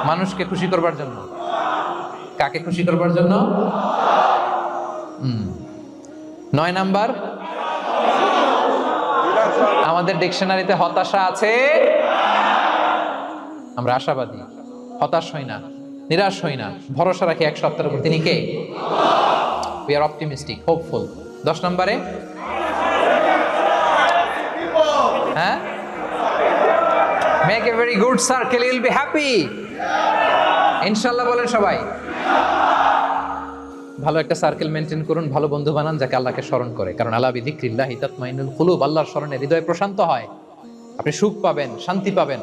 মানুষকে খুশি করবার জন্য। কাকে খুশি করবার জন্য? 9 নাম্বার, আমাদের ডিকশনারিতে হতাশা আছে, আমরা আশাবাদী, হতাশ হই না, নিরাশ হই না, ভরসা রাখি এক সপ্তাহের উপর, তিনি কে? We are optimistic, hopeful. 10 নম্বরে, হ্যাঁ, make a very good circle, you'll be happy, ইনশাআল্লাহ বলেন সবাই। ভালো একটা সার্কেল মেনটেন করুন, ভালো বন্ধু বানান যাকে আল্লাহকে স্মরণ করে, কারণ আলা বিযিকরিল্লাহি তাতমাইন্নুল কুলুব, আল্লাহর স্মরণে হৃদয় প্রশান্ত হয়, আপনি সুখ পাবেন, শান্তি পাবেন।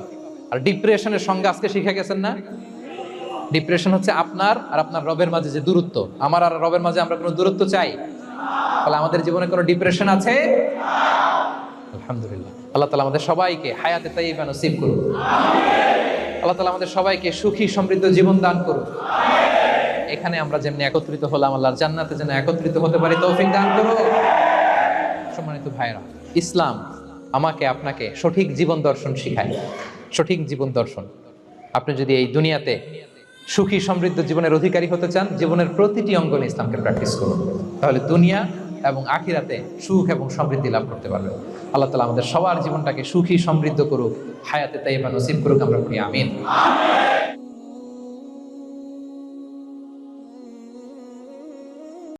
আর ডিপ্রেশনের সঙ্গে আজকে শিখে গেছেন না, ডিপ্রেশন হচ্ছে আপনার আর আপনার রবের মাঝে যে দূরত্ব। আমার আর রবের মাঝে আমরা কোনো দূরত্ব চাই? তাহলে আমাদের জীবনে কোনো ডিপ্রেশন আছে? আলহামদুলিল্লাহ, আল্লাহ তাআলা আমাদের সবাইকে হায়াতে তাইয়্যিবা নসিব করুন, আল্লাহ তাআলা আমাদের সবাইকে সুখী সমৃদ্ধ জীবন দান করুন। এখানে আমরা যেমনি একত্রিত হলাম, আল্লাহর জান্নাতে যেন একত্রিত হতে পারি, তৌফিক দান করুন। সম্মানিত ভাইরা, ইসলাম আমাকে আপনাকে সঠিক জীবন দর্শন শিখায়, সঠিক জীবন দর্শন। আপনি যদি এই দুনিয়াতে সুখী সমৃদ্ধ জীবনের অধিকারী হতে চান, জীবনের প্রতিটি অঙ্গনে ইসলামকে প্র্যাকটিস করুন, তাহলে দুনিয়া এবং আখিরাতে সুখ এবং সমৃদ্ধি লাভ করতে পারবেন। আল্লাহ তাআলা আমাদের সবার জীবনটাকে সুখী সমৃদ্ধ করুক, হায়াতে তাইয়্যিবা নসিব করুক, আমরা বলি আমিন।